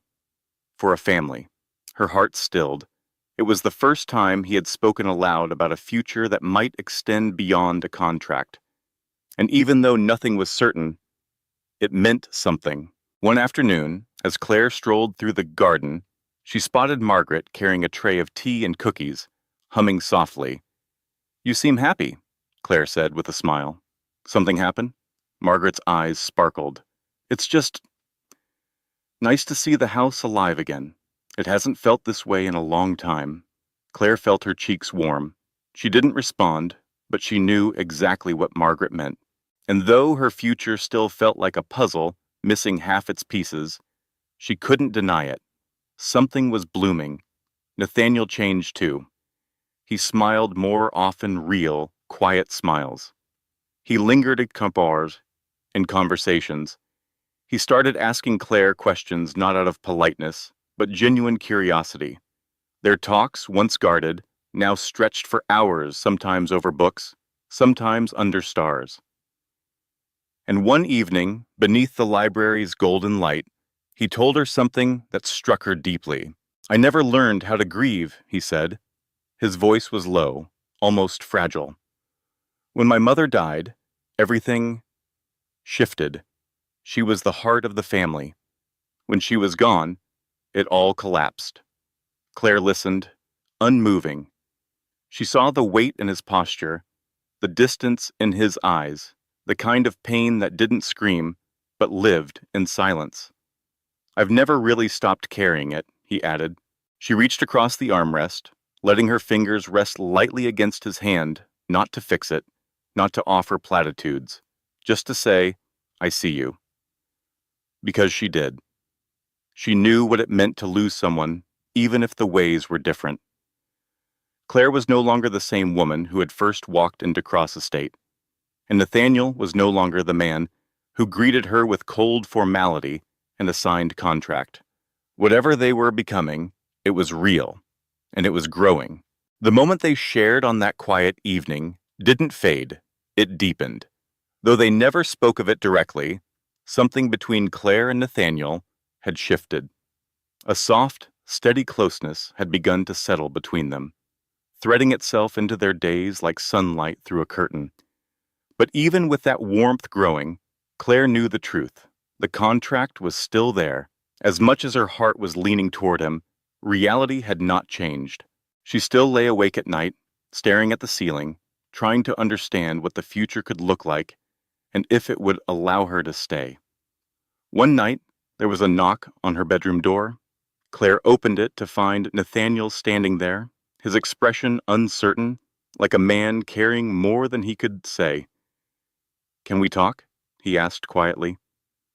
"For a family." Her heart stilled. It was the first time he had spoken aloud about a future that might extend beyond a contract. And even though nothing was certain, it meant something. One afternoon, as Claire strolled through the garden, she spotted Margaret carrying a tray of tea and cookies, humming softly. "You seem happy," Claire said with a smile. "Something happened?" Margaret's eyes sparkled. "It's just nice to see the house alive again. It hasn't felt this way in a long time." Claire felt her cheeks warm. She didn't respond, but she knew exactly what Margaret meant. And though her future still felt like a puzzle, missing half its pieces, she couldn't deny it. Something was blooming. Nathaniel changed too. He smiled more often, real, quiet smiles. He lingered at bars, in conversations. He started asking Claire questions not out of politeness, but genuine curiosity. Their talks, once guarded, now stretched for hours, sometimes over books, sometimes under stars. And one evening, beneath the library's golden light, he told her something that struck her deeply. "I never learned how to grieve," he said. His voice was low, almost fragile. "When my mother died, everything shifted. She was the heart of the family. When she was gone, it all collapsed." Claire listened, unmoving. She saw the weight in his posture, the distance in his eyes, the kind of pain that didn't scream, but lived in silence. "I've never really stopped carrying it," he added. She reached across the armrest, letting her fingers rest lightly against his hand, not to fix it, not to offer platitudes, just to say, "I see you." Because she did. She knew what it meant to lose someone, even if the ways were different. Claire was no longer the same woman who had first walked into Cross Estate, and Nathaniel was no longer the man who greeted her with cold formality and a signed contract. Whatever they were becoming, it was real, and it was growing. The moment they shared on that quiet evening didn't fade, it deepened. Though they never spoke of it directly, something between Claire and Nathaniel had shifted. A soft, steady closeness had begun to settle between them, threading itself into their days like sunlight through a curtain. But even with that warmth growing, Claire knew the truth. The contract was still there. As much as her heart was leaning toward him, reality had not changed. She still lay awake at night, staring at the ceiling, trying to understand what the future could look like and if it would allow her to stay. One night, there was a knock on her bedroom door. Claire opened it to find Nathaniel standing there, his expression uncertain, like a man carrying more than he could say. "Can we talk?" he asked quietly.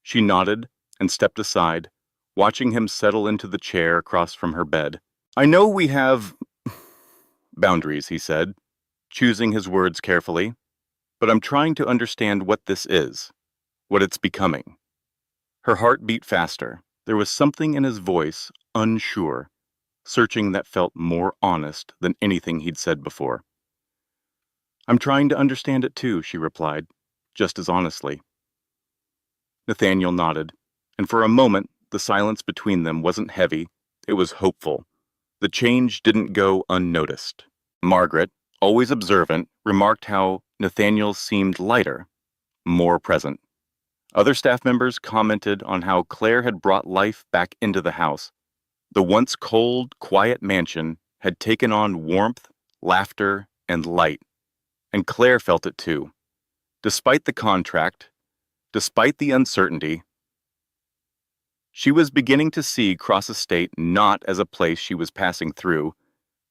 She nodded and stepped aside, watching him settle into the chair across from her bed. "I know we have boundaries," he said, choosing his words carefully, "but I'm trying to understand what this is, what it's becoming." Her heart beat faster. There was something in his voice, unsure, searching, that felt more honest than anything he'd said before. "I'm trying to understand it too," she replied, just as honestly. Nathaniel nodded, and for a moment the silence between them wasn't heavy, it was hopeful. The change didn't go unnoticed. Margaret, always observant, remarked how Nathaniel seemed lighter, more present. Other staff members commented on how Claire had brought life back into the house. The once cold, quiet mansion had taken on warmth, laughter, and light, and Claire felt it too. Despite the contract, despite the uncertainty, She was beginning to see Cross Estate not as a place she was passing through,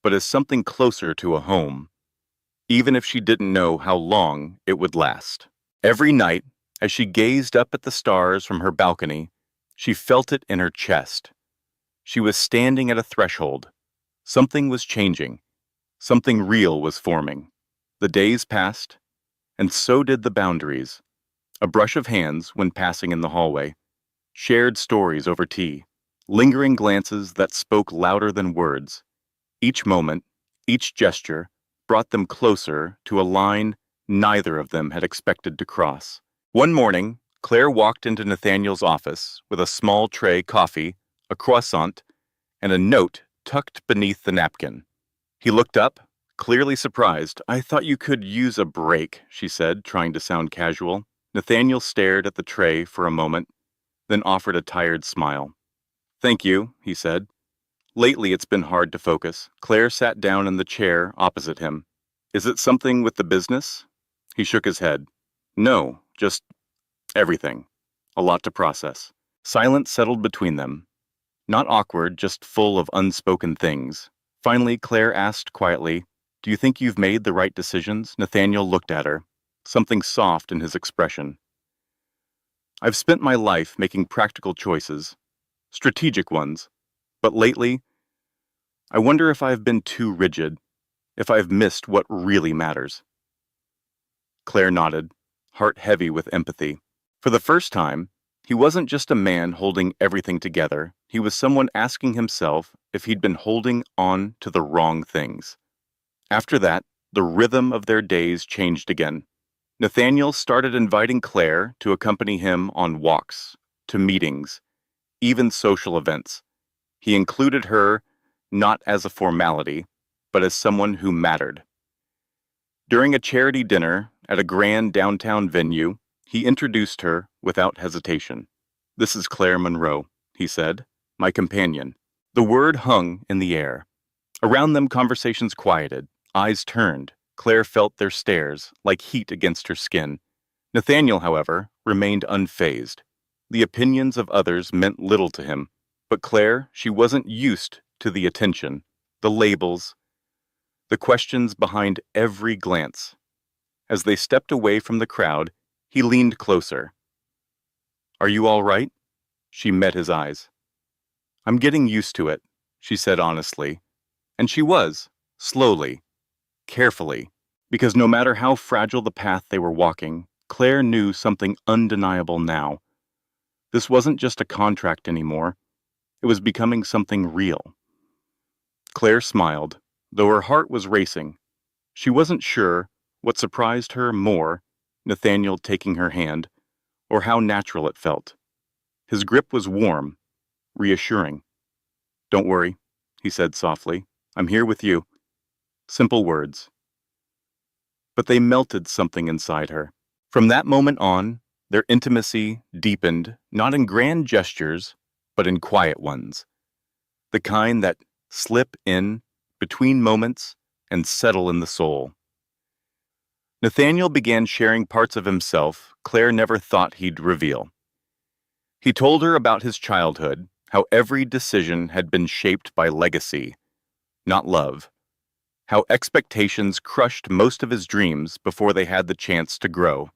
but as something closer to a home, even if she didn't know how long it would last. Every night, as she gazed up at the stars from her balcony, she felt it in her chest. She was standing at a threshold. Something was changing. Something real was forming. The days passed, and so did the boundaries. A brush of hands when passing in the hallway, shared stories over tea, lingering glances that spoke louder than words. Each moment, each gesture, brought them closer to a line neither of them had expected to cross. One morning, Claire walked into Nathaniel's office with a small tray coffee, a croissant, and a note tucked beneath the napkin. He looked up, clearly surprised. "I thought you could use a break," she said, trying to sound casual. Nathaniel stared at the tray for a moment, then offered a tired smile. "Thank you," he said. "Lately it's been hard to focus." Claire sat down in the chair opposite him. "Is it something with the business?" He shook his head. "No, just everything. A lot to process." Silence settled between them. Not awkward, just full of unspoken things. Finally, Claire asked quietly, "Do you think you've made the right decisions?" Nathaniel looked at her, something soft in his expression. "I've spent my life making practical choices, strategic ones, but lately, I wonder if I've been too rigid, if I've missed what really matters." Claire nodded, heart heavy with empathy. For the first time, he wasn't just a man holding everything together. He was someone asking himself if he'd been holding on to the wrong things. After that, the rhythm of their days changed again. Nathaniel started inviting Claire to accompany him on walks, to meetings, even social events. He included her not as a formality, but as someone who mattered. During a charity dinner at a grand downtown venue, he introduced her without hesitation. "This is Claire Monroe," he said, "my companion." The word hung in the air. Around them, conversations quieted, eyes turned. Claire felt their stares, like heat against her skin. Nathaniel, however, remained unfazed. The opinions of others meant little to him, but Claire, she wasn't used to the attention, the labels, the questions behind every glance. As they stepped away from the crowd, he leaned closer. "Are you all right?" She met his eyes. "I'm getting used to it," she said honestly. And she was, slowly, carefully, because no matter how fragile the path they were walking, Claire knew something undeniable now. This wasn't just a contract anymore. It was becoming something real. Claire smiled, though her heart was racing. She wasn't sure what surprised her more, Nathaniel taking her hand, or how natural it felt. His grip was warm, reassuring. "Don't worry," he said softly. "I'm here with you." Simple words. But they melted something inside her. From that moment on, their intimacy deepened, not in grand gestures, but in quiet ones. The kind that slip in between moments and settle in the soul. Nathaniel began sharing parts of himself Claire never thought he'd reveal. He told her about his childhood, how every decision had been shaped by legacy, not love, how expectations crushed most of his dreams before they had the chance to grow.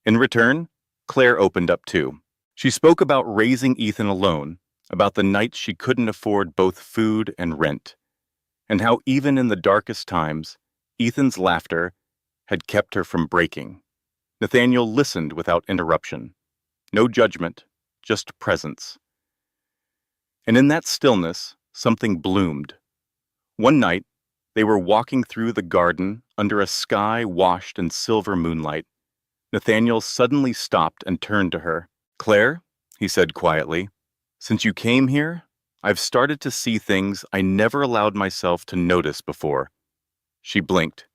In return, Claire opened up too. She spoke about raising Ethan alone, about the nights she couldn't afford both food and rent, and how even in the darkest times, Ethan's laughter had kept her from breaking. Nathaniel listened without interruption. No judgment, just presence. And in that stillness, something bloomed. One night, they were walking through the garden under a sky washed in silver moonlight. Nathaniel suddenly stopped and turned to her. "Claire," he said quietly, "since you came here, I've started to see things I never allowed myself to notice before." She blinked.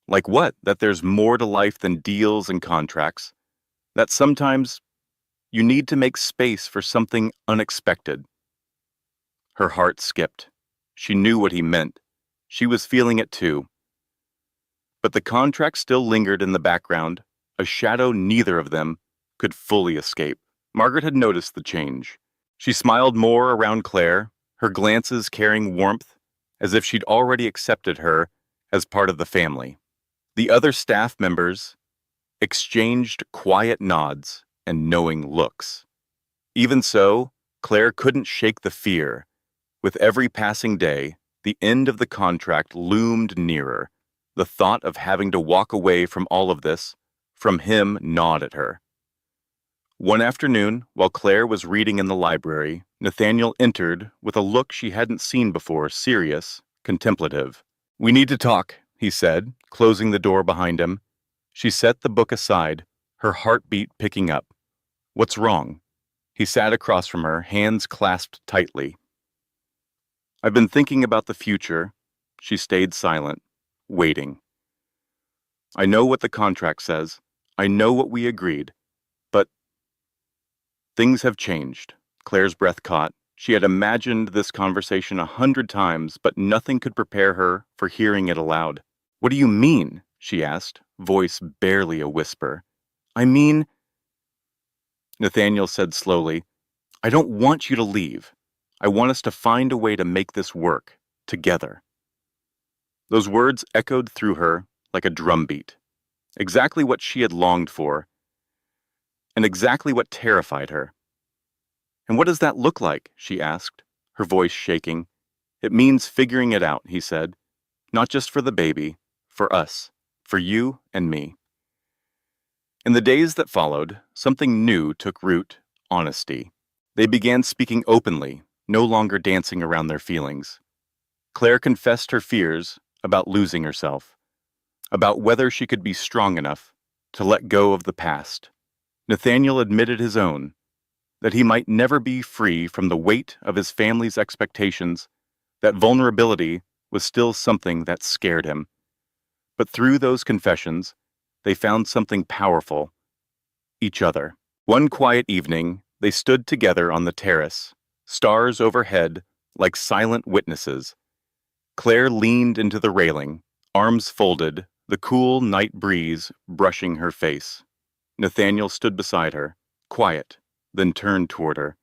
"Like what?" "That there's more to life than deals and contracts. That sometimes you need to make space for something unexpected." Her heart skipped. She knew what he meant. She was feeling it too. But the contract still lingered in the background, a shadow neither of them could fully escape. Margaret had noticed the change. She smiled more around Claire, her glances carrying warmth, as if she'd already accepted her as part of the family. The other staff members exchanged quiet nods and knowing looks. Even so, Claire couldn't shake the fear. With every passing day, the end of the contract loomed nearer. The thought of having to walk away from all of this, from him, gnawed at her. One afternoon, while Claire was reading in the library, Nathaniel entered with a look she hadn't seen before, serious, contemplative. "We need to talk," he said, closing the door behind him. She set the book aside, her heartbeat picking up. "What's wrong?" He sat across from her, hands clasped tightly. "I've been thinking about the future." She stayed silent, waiting. "I know what the contract says. I know what we agreed. But things have changed." Claire's breath caught. She had imagined this conversation 100 times, but nothing could prepare her for hearing it aloud. "What do you mean?" she asked, voice barely a whisper. "I mean," Nathaniel said slowly, "I don't want you to leave. I want us to find a way to make this work, together." Those words echoed through her like a drumbeat. Exactly what she had longed for, and exactly what terrified her. "And what does that look like?" she asked, her voice shaking. "It means figuring it out," he said. "Not just for the baby, for us, for you and me." In the days that followed, something new took root: honesty. They began speaking openly, no longer dancing around their feelings. Claire confessed her fears about losing herself, about whether she could be strong enough to let go of the past. Nathaniel admitted his own, that he might never be free from the weight of his family's expectations, that vulnerability was still something that scared him. But through those confessions, they found something powerful: each other. One quiet evening, they stood together on the terrace, stars overhead like silent witnesses. Claire leaned into the railing, arms folded, the cool night breeze brushing her face. Nathaniel stood beside her, quiet, then turned toward her.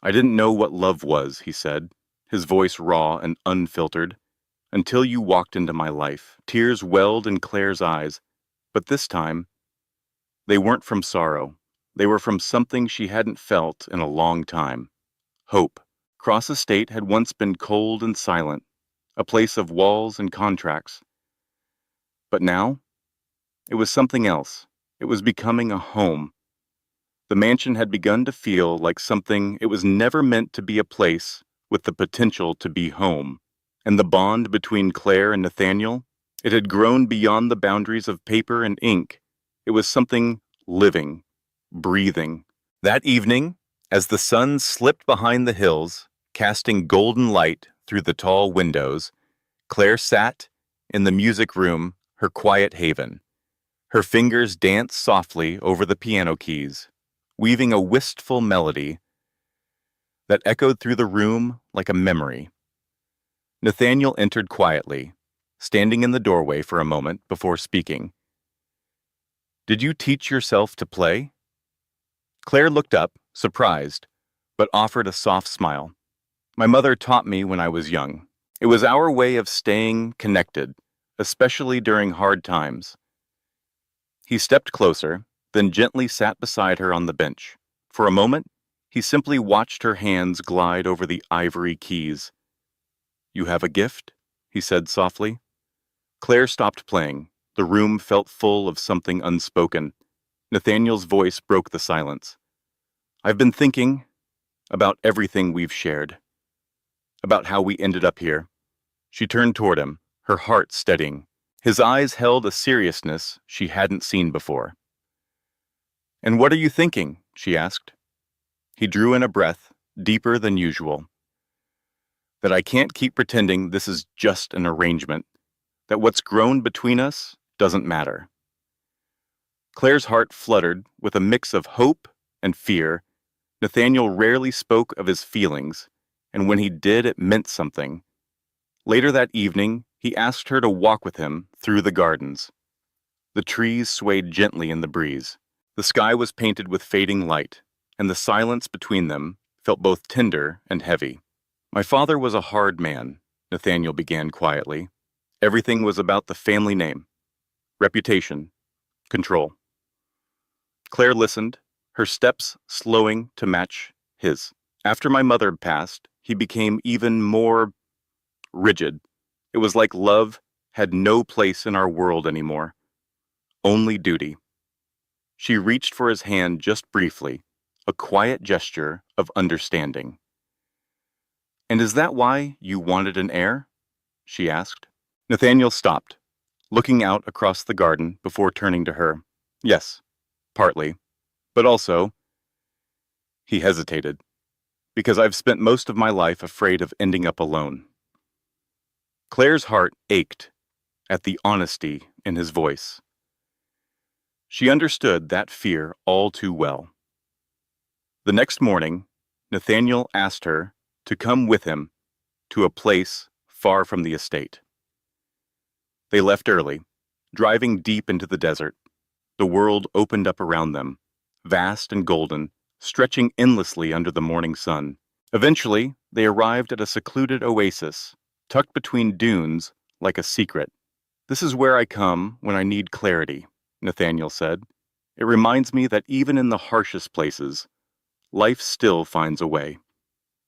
"I didn't know what love was," he said, his voice raw and unfiltered, "until you walked into my life." Tears welled in Claire's eyes, but this time, they weren't from sorrow. They were from something she hadn't felt in a long time: hope. Cross Estate had once been cold and silent, a place of walls and contracts. But now, it was something else. It was becoming a home. The mansion had begun to feel like something it was never meant to be: a place with the potential to be home. And the bond between Claire and Nathaniel, it had grown beyond the boundaries of paper and ink. It was something living, breathing. That evening, as the sun slipped behind the hills, casting golden light through the tall windows, Claire sat in the music room, her quiet haven. Her fingers danced softly over the piano keys, weaving a wistful melody that echoed through the room like a memory. Nathaniel entered quietly, standing in the doorway for a moment before speaking. "Did you teach yourself to play?" Claire looked up, surprised, but offered a soft smile. "My mother taught me when I was young. It was our way of staying connected, especially during hard times." He stepped closer, then gently sat beside her on the bench. For a moment, he simply watched her hands glide over the ivory keys. "You have a gift?" he said softly. Claire stopped playing. The room felt full of something unspoken. Nathaniel's voice broke the silence. "I've been thinking about everything we've shared, about how we ended up here." She turned toward him, her heart steadying. His eyes held a seriousness she hadn't seen before. "And what are you thinking?" she asked. He drew in a breath, deeper than usual. "That I can't keep pretending this is just an arrangement, that what's grown between us doesn't matter." Claire's heart fluttered with a mix of hope and fear. Nathaniel rarely spoke of his feelings, and when he did, it meant something. Later that evening, he asked her to walk with him through the gardens. The trees swayed gently in the breeze. The sky was painted with fading light, and the silence between them felt both tender and heavy. My father was a hard man, Nathaniel began quietly. Everything was about the family name, reputation, control. Claire listened, her steps slowing to match his. After my mother passed, he became even more rigid. It was like love had no place in our world anymore, only duty. She reached for his hand just briefly, a quiet gesture of understanding. "And is that why you wanted an heir?" she asked. Nathaniel stopped, looking out across the garden before turning to her. "Yes, partly. But also," he hesitated, "because I've spent most of my life afraid of ending up alone." Claire's heart ached at the honesty in his voice. She understood that fear all too well. The next morning, Nathaniel asked her to come with him to a place far from the estate. They left early, driving deep into the desert. The world opened up around them, vast and golden, stretching endlessly under the morning sun. Eventually, they arrived at a secluded oasis, tucked between dunes like a secret. "This is where I come when I need clarity," Nathaniel said. "It reminds me that even in the harshest places, life still finds a way."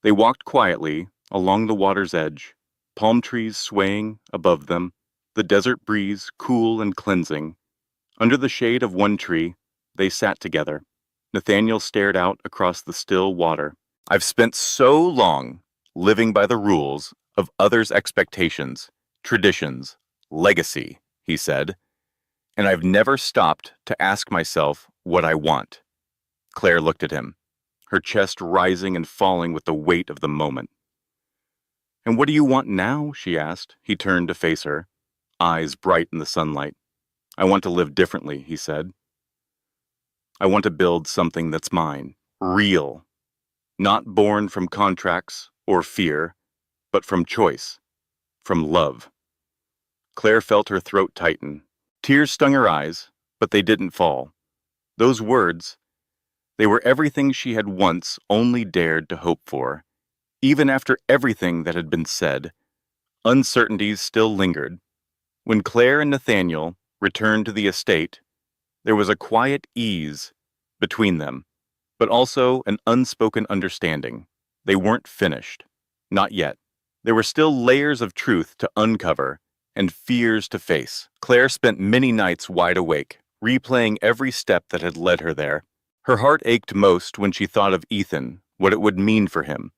They walked quietly along the water's edge, palm trees swaying above them, the desert breeze cool and cleansing. Under the shade of one tree, they sat together. Nathaniel stared out across the still water. "I've spent so long living by the rules of others' expectations, traditions, legacy," he said, "and I've never stopped to ask myself what I want." Claire looked at him, her chest rising and falling with the weight of the moment. "And what do you want now?" she asked. He turned to face her, eyes bright in the sunlight. "I want to live differently," he said. "I want to build something that's mine, real, not born from contracts or fear, but from choice, from love." Claire felt her throat tighten. Tears stung her eyes, but they didn't fall. Those words, they were everything she had once only dared to hope for. Even after everything that had been said, uncertainties still lingered. When Claire and Nathaniel returned to the estate, there was a quiet ease between them, but also an unspoken understanding. They weren't finished. Not yet. There were still layers of truth to uncover and fears to face. Claire spent many nights wide awake, replaying every step that had led her there. Her heart ached most when she thought of Ethan, what it would mean for him,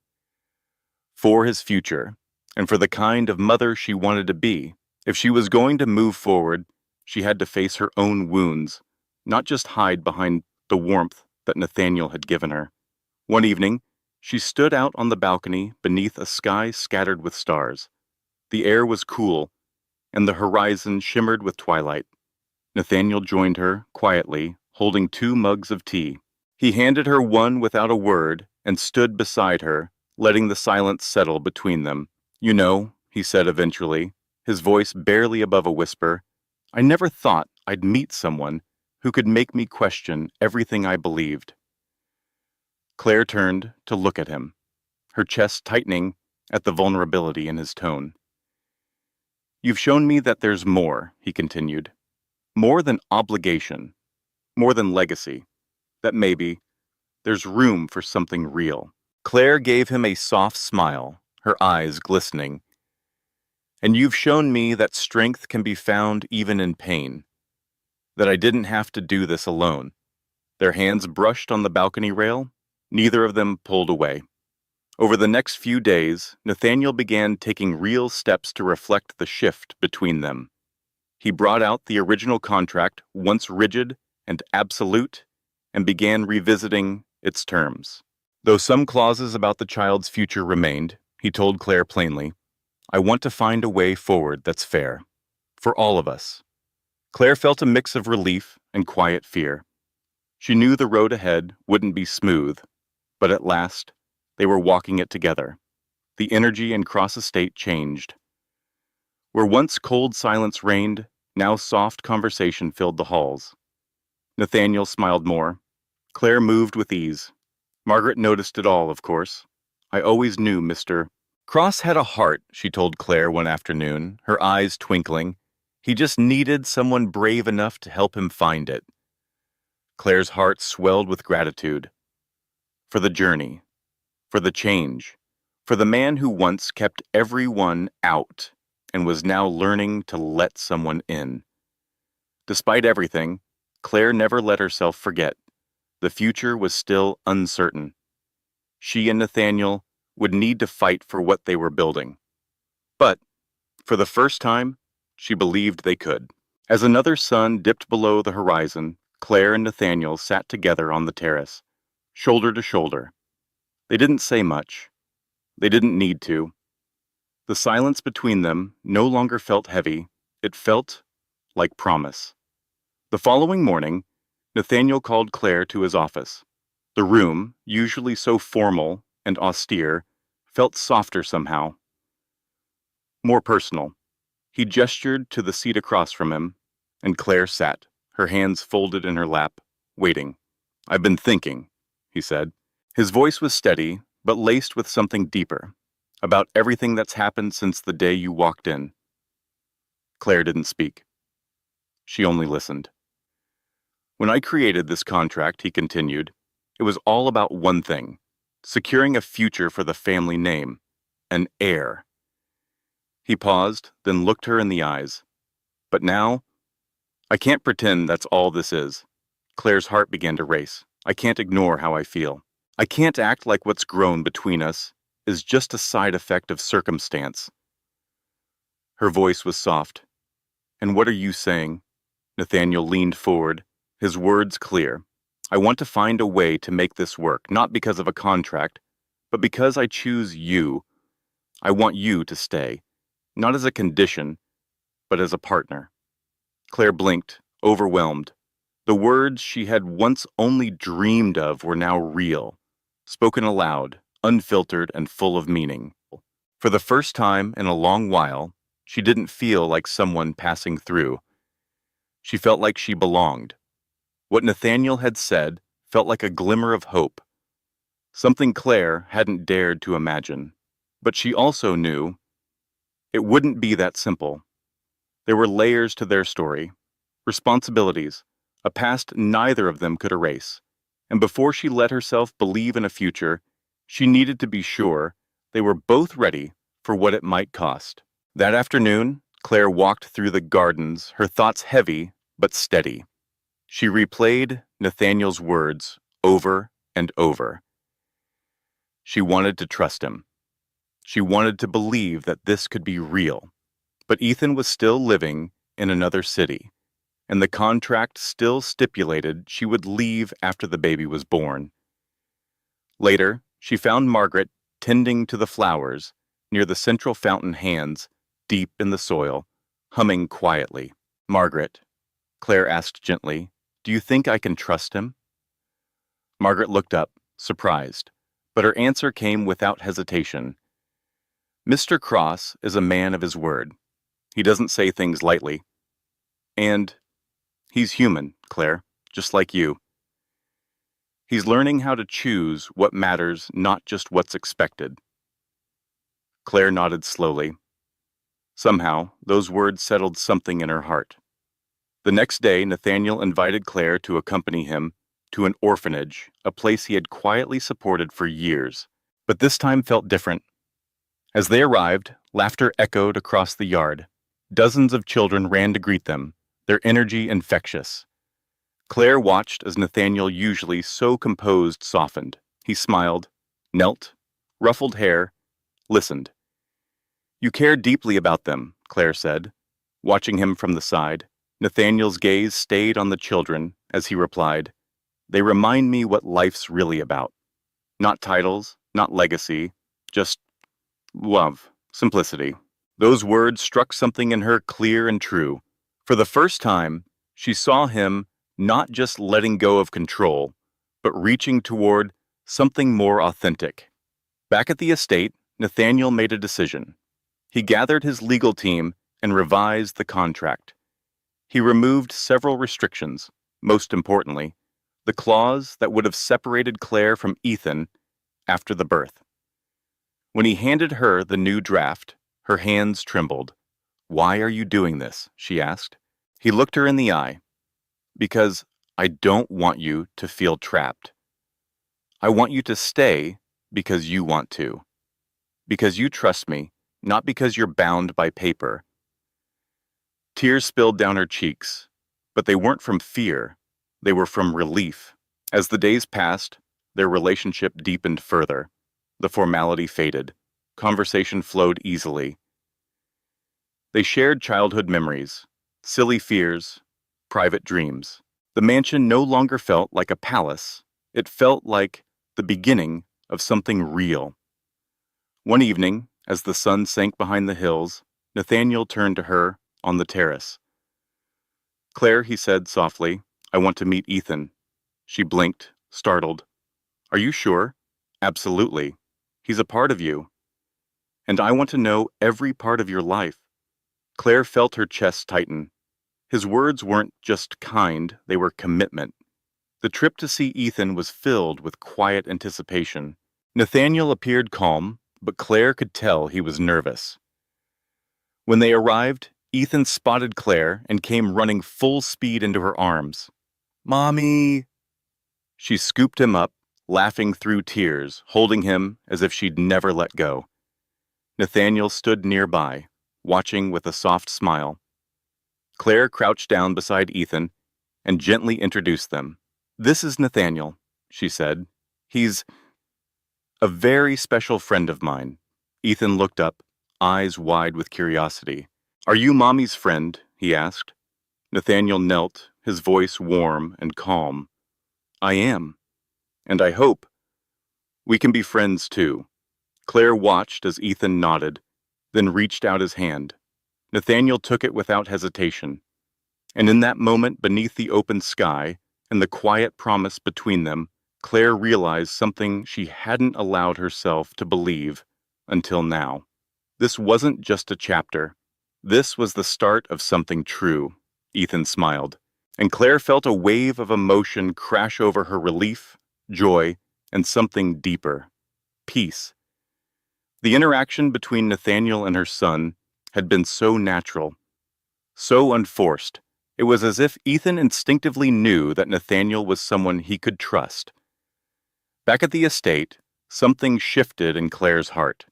for his future, and for the kind of mother she wanted to be. If she was going to move forward, she had to face her own wounds, not just hide behind the warmth that Nathaniel had given her. One evening, she stood out on the balcony beneath a sky scattered with stars. The air was cool, and the horizon shimmered with twilight. Nathaniel joined her, quietly, holding 2 mugs of tea. He handed her one without a word and stood beside her, letting the silence settle between them. "You know," he said eventually, his voice barely above a whisper, "I never thought I'd meet someone who could make me question everything I believed." Claire turned to look at him, her chest tightening at the vulnerability in his tone. "You've shown me that there's more," he continued. "More than obligation, more than legacy. That maybe there's room for something real." Claire gave him a soft smile, her eyes glistening. "And you've shown me that strength can be found even in pain, that I didn't have to do this alone." Their hands brushed on the balcony rail, neither of them pulled away. Over the next few days, Nathaniel began taking real steps to reflect the shift between them. He brought out the original contract, once rigid and absolute, and began revisiting its terms. Though some clauses about the child's future remained, he told Claire plainly, "I want to find a way forward that's fair, for all of us." Claire felt a mix of relief and quiet fear. She knew the road ahead wouldn't be smooth, but at last, they were walking it together. The energy in Cross Estate changed. Where once cold silence reigned, now soft conversation filled the halls. Nathaniel smiled more. Claire moved with ease. Margaret noticed it all, of course. I always knew Mr. Cross had a heart, she told Claire one afternoon, her eyes twinkling. He just needed someone brave enough to help him find it. Claire's heart swelled with gratitude. For the journey. For the change. For the man who once kept everyone out and was now learning to let someone in. Despite everything, Claire never let herself forget. The future was still uncertain. She and Nathaniel would need to fight for what they were building. But, for the first time, she believed they could. As another sun dipped below the horizon, Claire and Nathaniel sat together on the terrace, shoulder to shoulder. They didn't say much. They didn't need to. The silence between them no longer felt heavy. It felt like promise. The following morning, Nathaniel called Claire to his office. The room, usually so formal and austere, felt softer somehow. More personal. He gestured to the seat across from him, and Claire sat, her hands folded in her lap, waiting. "I've been thinking," he said. His voice was steady, but laced with something deeper, about everything that's happened since the day you walked in. Claire didn't speak. She only listened. "When I created this contract," he continued, "it was all about one thing, securing a future for the family name, an heir." He paused, then looked her in the eyes. "But now, I can't pretend that's all this is." Claire's heart began to race. "I can't ignore how I feel. I can't act like what's grown between us is just a side effect of circumstance." Her voice was soft. "And what are you saying?" Nathaniel leaned forward, his words clear. "I want to find a way to make this work, not because of a contract, but because I choose you. I want you to stay, not as a condition, but as a partner." Claire blinked, overwhelmed. The words she had once only dreamed of were now real, spoken aloud, unfiltered and full of meaning. For the first time in a long while, she didn't feel like someone passing through. She felt like she belonged. What Nathaniel had said felt like a glimmer of hope, something Claire hadn't dared to imagine. But she also knew it wouldn't be that simple. There were layers to their story, responsibilities, a past neither of them could erase. And before she let herself believe in a future, she needed to be sure they were both ready for what it might cost. That afternoon, Claire walked through the gardens, her thoughts heavy but steady. She replayed Nathaniel's words over and over. She wanted to trust him. She wanted to believe that this could be real. But Ethan was still living in another city, and the contract still stipulated she would leave after the baby was born. Later, she found Margaret tending to the flowers near the central fountain, hands deep in the soil, humming quietly. "Margaret," Claire asked gently, "do you think I can trust him?" Margaret looked up, surprised, but her answer came without hesitation. "Mr. Cross is a man of his word. He doesn't say things lightly. And he's human, Claire, just like you. He's learning how to choose what matters, not just what's expected." Claire nodded slowly. Somehow, those words settled something in her heart. The next day, Nathaniel invited Claire to accompany him to an orphanage, a place he had quietly supported for years. But this time felt different. As they arrived, laughter echoed across the yard. Dozens of children ran to greet them, their energy infectious. Claire watched as Nathaniel, usually so composed, softened. He smiled, knelt, ruffled hair, listened. "You care deeply about them," Claire said, watching him from the side. Nathaniel's gaze stayed on the children as he replied, "They remind me what life's really about. Not titles, not legacy, just love, simplicity." Those words struck something in her clear and true. For the first time, she saw him not just letting go of control, but reaching toward something more authentic. Back at the estate, Nathaniel made a decision. He gathered his legal team and revised the contract. He removed several restrictions, Most importantly, the clause that would have separated Claire from Ethan after the birth. When he handed her the new draft, her hands trembled. "Why are you doing this?" she asked. He looked her in the eye. "Because I don't want you to feel trapped. I want you to stay because you want to. Because you trust me, not because you're bound by paper." Tears spilled down her cheeks, but they weren't from fear. They were from relief. As the days passed, their relationship deepened further. The formality faded. Conversation flowed easily. They shared childhood memories, silly fears, private dreams. The mansion no longer felt like a palace. It felt like the beginning of something real. One evening, as the sun sank behind the hills, Nathaniel turned to her on the terrace. "Claire," he said softly, "I want to meet Ethan." She blinked, startled. "Are you sure?" "Absolutely. He's a part of you. And I want to know every part of your life." Claire felt her chest tighten. His words weren't just kind, they were commitment. The trip to see Ethan was filled with quiet anticipation. Nathaniel appeared calm, but Claire could tell he was nervous. When they arrived, Ethan spotted Claire and came running full speed into her arms. "Mommy!" She scooped him up, laughing through tears, holding him as if she'd never let go. Nathaniel stood nearby, watching with a soft smile. Claire crouched down beside Ethan and gently introduced them. "This is Nathaniel," she said. "He's a very special friend of mine." Ethan looked up, eyes wide with curiosity. "Are you Mommy's friend?" he asked. Nathaniel knelt, his voice warm and calm. "I am. And I hope we can be friends too." Claire watched as Ethan nodded, then reached out his hand. Nathaniel took it without hesitation. And in that moment beneath the open sky and the quiet promise between them, Claire realized something she hadn't allowed herself to believe until now. This wasn't just a chapter. This was the start of something true. Ethan smiled, and Claire felt a wave of emotion crash over her: relief, joy, and something deeper: peace. The interaction between Nathaniel and her son had been so natural, so unforced. It was as if Ethan instinctively knew that Nathaniel was someone he could trust. Back at the estate, something shifted in Claire's heart.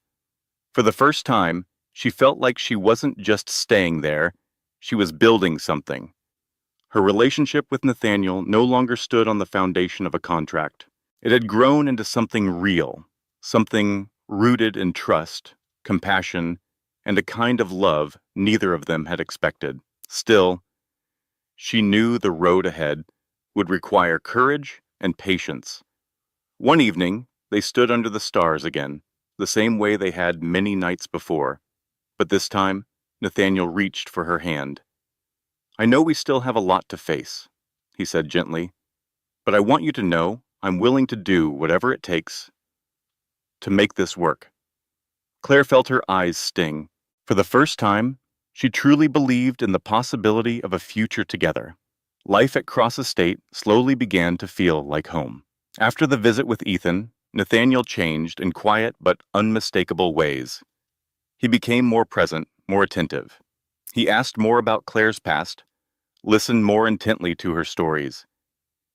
For the first time, she felt like she wasn't just staying there, she was building something. Her relationship with Nathaniel no longer stood on the foundation of a contract. It had grown into something real, something rooted in trust, compassion, and a kind of love neither of them had expected. Still, she knew the road ahead would require courage and patience. One evening, they stood under the stars again, the same way they had many nights before. But this time, Nathaniel reached for her hand. "I know we still have a lot to face," he said gently, "but I want you to know I'm willing to do whatever it takes to make this work." Claire felt her eyes sting. For the first time, she truly believed in the possibility of a future together. Life at Cross Estate slowly began to feel like home. After the visit with Ethan, Nathaniel changed in quiet but unmistakable ways. He became more present, more attentive. He asked more about Claire's past, listened more intently to her stories.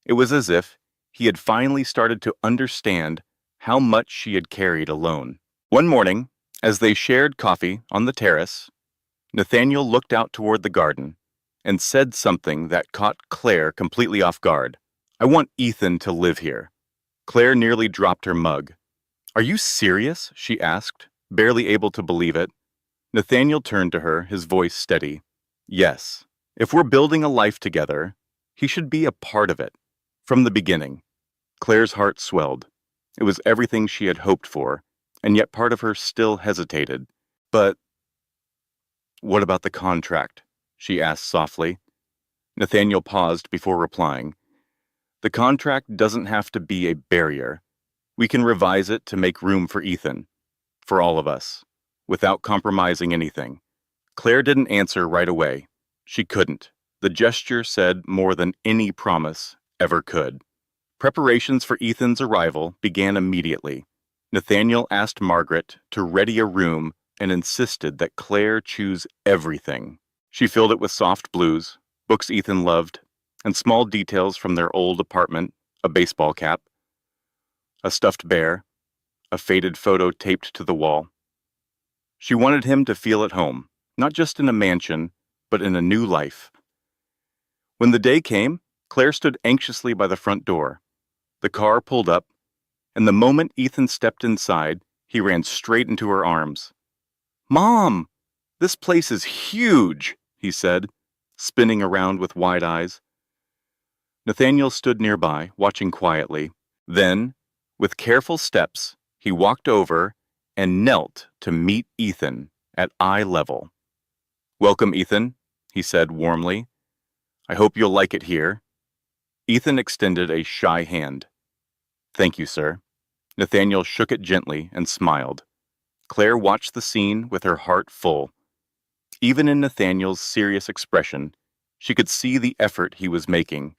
It was as if he had finally started to understand how much she had carried alone. One morning, as they shared coffee on the terrace, Nathaniel looked out toward the garden and said something that caught Claire completely off guard. "I want Ethan to live here." Claire nearly dropped her mug. "Are you serious?" she asked, barely able to believe it. Nathaniel turned to her, his voice steady. "Yes. If we're building a life together, he should be a part of it. From the beginning." Claire's heart swelled. It was everything she had hoped for, and yet part of her still hesitated. "But what about the contract?" she asked softly. Nathaniel paused before replying. "The contract doesn't have to be a barrier. We can revise it to make room for Ethan, for all of us, without compromising anything." Claire didn't answer right away. She couldn't. The gesture said more than any promise ever could. Preparations for Ethan's arrival began immediately. Nathaniel asked Margaret to ready a room and insisted that Claire choose everything. She filled it with soft blues, books Ethan loved, and small details from their old apartment, a baseball cap, a stuffed bear, a faded photo taped to the wall. She wanted him to feel at home, not just in a mansion, but in a new life. When the day came, Claire stood anxiously by the front door. The car pulled up, and the moment Ethan stepped inside, he ran straight into her arms. "Mom, this place is huge," he said, spinning around with wide eyes. Nathaniel stood nearby, watching quietly. Then, with careful steps, he walked over and knelt to meet Ethan at eye level. "Welcome, Ethan," he said warmly. "I hope you'll like it here." Ethan extended a shy hand. "Thank you, sir." Nathaniel shook it gently and smiled. Claire watched the scene with her heart full. Even in Nathaniel's serious expression, she could see the effort he was making.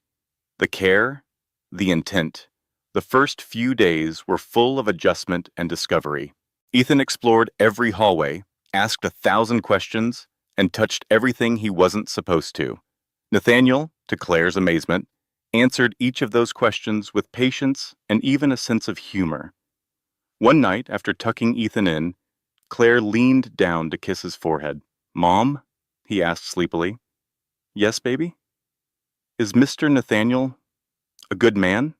The care, the intent. The first few days were full of adjustment and discovery. Ethan explored every hallway, asked 1,000 questions, and touched everything he wasn't supposed to. Nathaniel, to Claire's amazement, answered each of those questions with patience and even a sense of humor. One night, after tucking Ethan in, Claire leaned down to kiss his forehead. "Mom?" he asked sleepily. "Yes, baby?" "Is Mr. Nathaniel a good man?"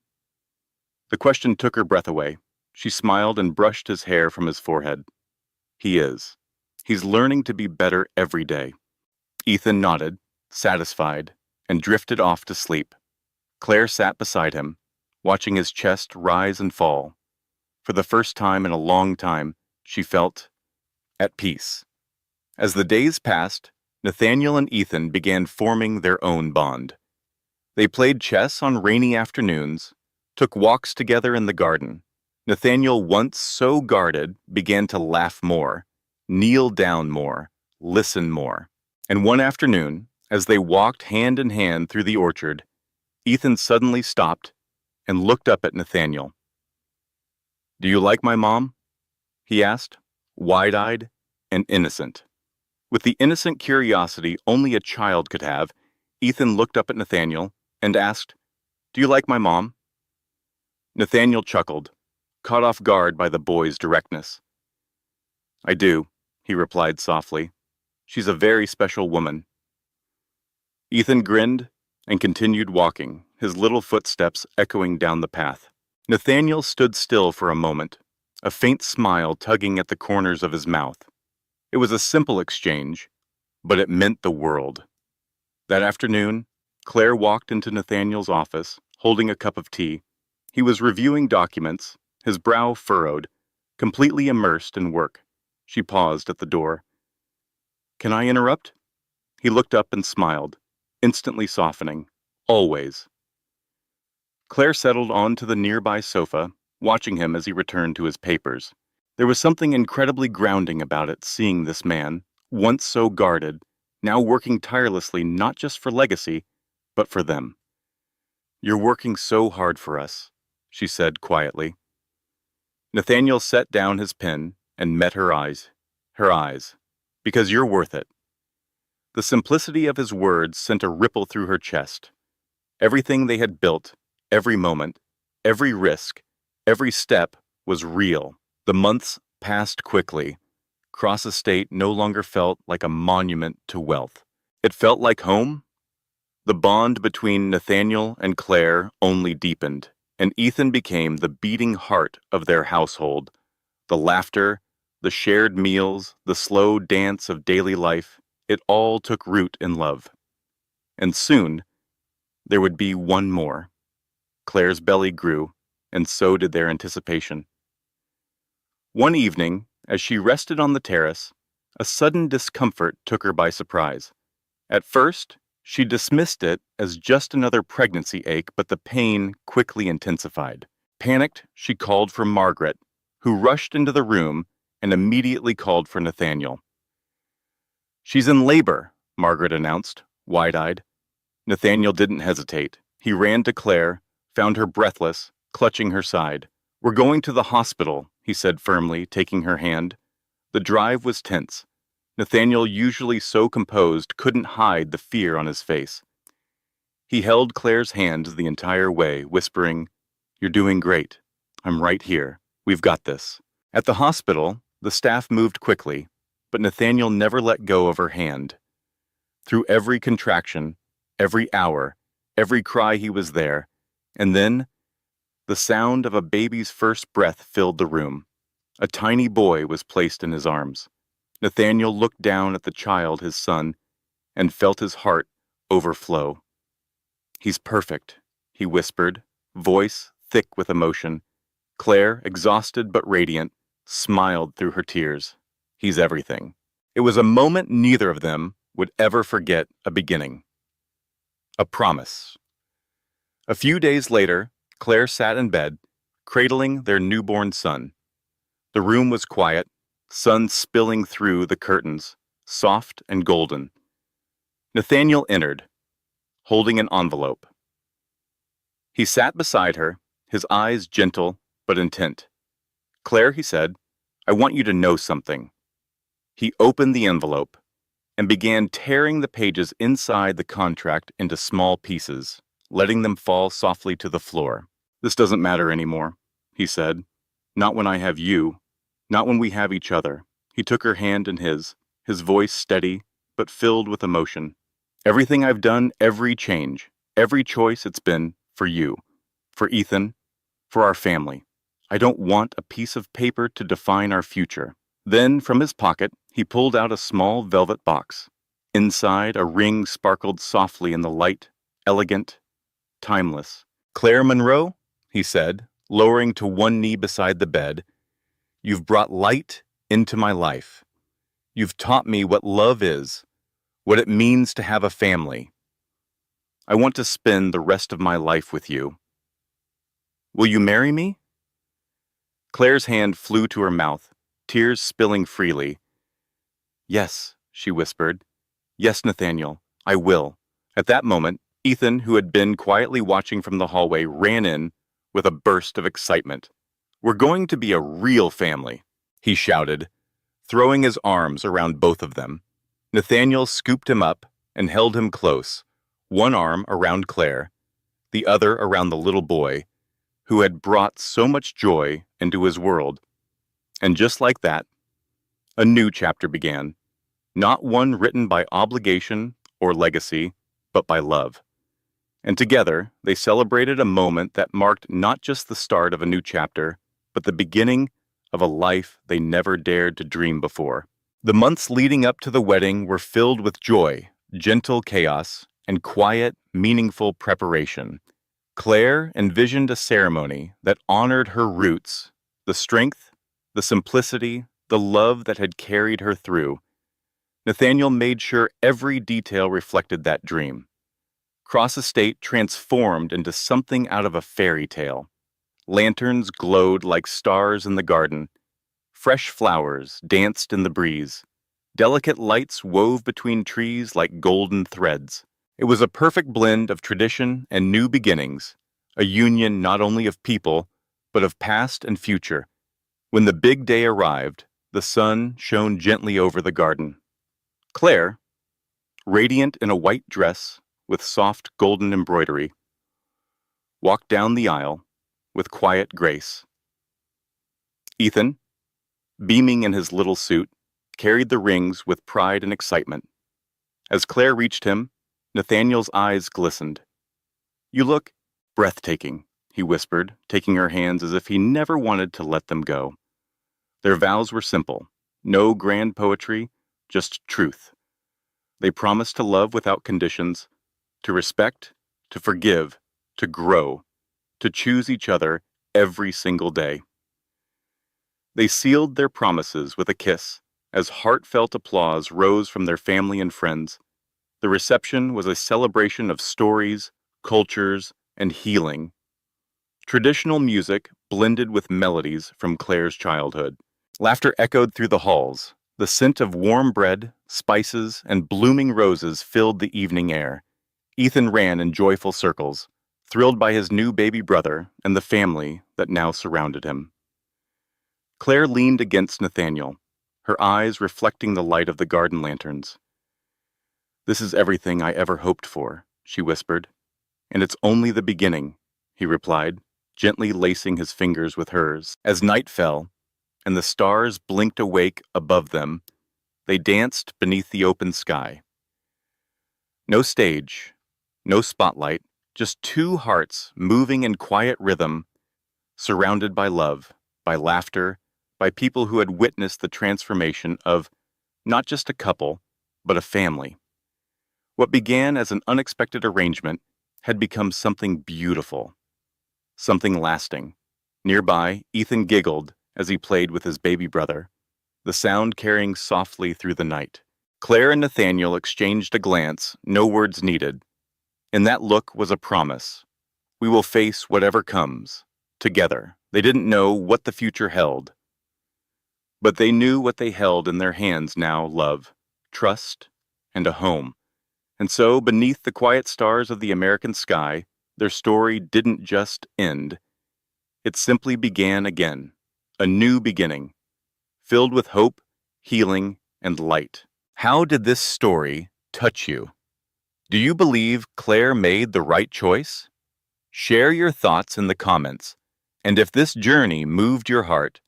The question took her breath away. She smiled and brushed his hair from his forehead. "He is. He's learning to be better every day." Ethan nodded, satisfied, and drifted off to sleep. Claire sat beside him, watching his chest rise and fall. For the first time in a long time, she felt at peace. As the days passed, Nathaniel and Ethan began forming their own bond. They played chess on rainy afternoons, took walks together in the garden. Nathaniel, once so guarded, began to laugh more, kneel down more, listen more. And one afternoon, as they walked hand in hand through the orchard, Ethan suddenly stopped and looked up at Nathaniel. "Do you like my mom?" he asked, wide-eyed and innocent. With the innocent curiosity only a child could have, Ethan looked up at Nathaniel and asked, "Do you like my mom?" Nathaniel chuckled, caught off guard by the boy's directness. "I do," he replied softly. "She's a very special woman." Ethan grinned and continued walking, his little footsteps echoing down the path. Nathaniel stood still for a moment, a faint smile tugging at the corners of his mouth. It was a simple exchange, but it meant the world. That afternoon, Claire walked into Nathaniel's office, holding a cup of tea. He was reviewing documents, his brow furrowed, completely immersed in work. She paused at the door. "Can I interrupt?" He looked up and smiled, instantly softening. "Always." Claire settled onto the nearby sofa, watching him as he returned to his papers. There was something incredibly grounding about it, seeing this man, once so guarded, now working tirelessly not just for legacy, but for them. "You're working so hard for us," she said quietly. Nathaniel set down his pen and met her eyes, "Because you're worth it." The simplicity of his words sent a ripple through her chest. Everything they had built, every moment, every risk, every step was real. The months passed quickly. Cross Estate no longer felt like a monument to wealth. It felt like home. The bond between Nathaniel and Claire only deepened, and Ethan became the beating heart of their household. The laughter, the shared meals, the slow dance of daily life, it all took root in love. And soon, there would be one more. Claire's belly grew, and so did their anticipation. One evening, as she rested on the terrace, a sudden discomfort took her by surprise. At first, she dismissed it as just another pregnancy ache, but the pain quickly intensified. Panicked, she called for Margaret, who rushed into the room and immediately called for Nathaniel. "She's in labor," Margaret announced, wide-eyed. Nathaniel didn't hesitate. He ran to Claire, found her breathless, clutching her side. "We're going to the hospital," he said firmly, taking her hand. The drive was tense. Nathaniel, usually so composed, couldn't hide the fear on his face. He held Claire's hands the entire way, whispering, "You're doing great. I'm right here. We've got this." At the hospital, the staff moved quickly, but Nathaniel never let go of her hand. Through every contraction, every hour, every cry, he was there, and then the sound of a baby's first breath filled the room. A tiny boy was placed in his arms. Nathaniel looked down at the child, his son, and felt his heart overflow. "He's perfect," he whispered, voice thick with emotion. Claire, exhausted but radiant, smiled through her tears. "He's everything." It was a moment neither of them would ever forget, a beginning. A promise. A few days later, Claire sat in bed, cradling their newborn son. The room was quiet, sun spilling through the curtains, soft and golden. Nathaniel entered, holding an envelope. He sat beside her, his eyes gentle but intent. "Claire," he said, "I want you to know something." He opened the envelope and began tearing the pages inside the contract into small pieces, letting them fall softly to the floor. "This doesn't matter anymore," he said. "Not when I have you. Not when we have each other." He took her hand in his voice steady but filled with emotion. "Everything I've done, every change, every choice, it's been for you, for Ethan, for our family. I don't want a piece of paper to define our future." Then, from his pocket, he pulled out a small velvet box. Inside, a ring sparkled softly in the light, elegant, timeless. "Claire Monroe," he said, lowering to one knee beside the bed, "you've brought light into my life. You've taught me what love is, what it means to have a family. I want to spend the rest of my life with you. Will you marry me?" Claire's hand flew to her mouth, tears spilling freely. "Yes," she whispered. "Yes, Nathaniel, I will." At that moment, Ethan, who had been quietly watching from the hallway, ran in with a burst of excitement. "We're going to be a real family," he shouted, throwing his arms around both of them. Nathaniel scooped him up and held him close, one arm around Claire, the other around the little boy, who had brought so much joy into his world. And just like that, a new chapter began, not one written by obligation or legacy, but by love. And together, they celebrated a moment that marked not just the start of a new chapter, but the beginning of a life they never dared to dream before. The months leading up to the wedding were filled with joy, gentle chaos, and quiet, meaningful preparation. Claire envisioned a ceremony that honored her roots, the strength, the simplicity, the love that had carried her through. Nathaniel made sure every detail reflected that dream. Cross Estate transformed into something out of a fairy tale. Lanterns glowed like stars in the garden. Fresh flowers danced in the breeze. Delicate lights wove between trees like golden threads. It was a perfect blend of tradition and new beginnings, a union not only of people, but of past and future. When the big day arrived, the sun shone gently over the garden. Claire, radiant in a white dress with soft golden embroidery, walked down the aisle with quiet grace. Ethan, beaming in his little suit, carried the rings with pride and excitement. As Claire reached him, Nathaniel's eyes glistened. "You look breathtaking," he whispered, taking her hands as if he never wanted to let them go. Their vows were simple, no grand poetry, just truth. They promised to love without conditions, to respect, to forgive, to grow, to choose each other every single day. They sealed their promises with a kiss, as heartfelt applause rose from their family and friends. The reception was a celebration of stories, cultures, and healing. Traditional music blended with melodies from Claire's childhood. Laughter echoed through the halls. The scent of warm bread, spices, and blooming roses filled the evening air. Ethan ran in joyful circles, thrilled by his new baby brother and the family that now surrounded him. Claire leaned against Nathaniel, her eyes reflecting the light of the garden lanterns. "This is everything I ever hoped for," she whispered. "And it's only the beginning," he replied, gently lacing his fingers with hers. As night fell, and the stars blinked awake above them, they danced beneath the open sky. No stage, no spotlight, just two hearts moving in quiet rhythm, surrounded by love, by laughter, by people who had witnessed the transformation of not just a couple, but a family. What began as an unexpected arrangement had become something beautiful, something lasting. Nearby, Ethan giggled as he played with his baby brother, the sound carrying softly through the night. Claire and Nathaniel exchanged a glance, no words needed. In that look was a promise. We will face whatever comes, together. They didn't know what the future held, but they knew what they held in their hands now: love, trust, and a home. And so, beneath the quiet stars of the American sky, their story didn't just end. It simply began again, a new beginning, filled with hope, healing, and light. How did this story touch you? Do you believe Claire made the right choice? Share your thoughts in the comments. And if this journey moved your heart,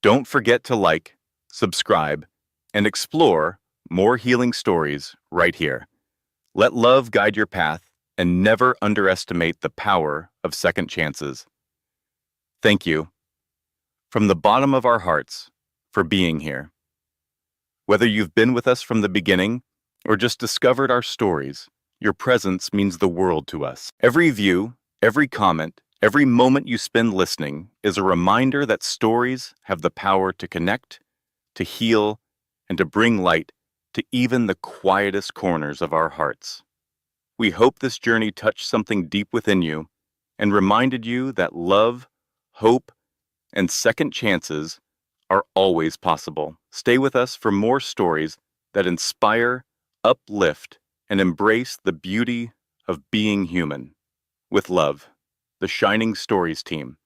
don't forget to like, subscribe, and explore more healing stories right here. Let love guide your path, and never underestimate the power of second chances. Thank you, from the bottom of our hearts, for being here. Whether you've been with us from the beginning or just discovered our stories, your presence means the world to us. Every view, every comment, every moment you spend listening is a reminder that stories have the power to connect, to heal, and to bring light to even the quietest corners of our hearts. We hope this journey touched something deep within you and reminded you that love, hope, and second chances are always possible. Stay with us for more stories that inspire, uplift, and embrace the beauty of being human. With love, the Shining Stories team.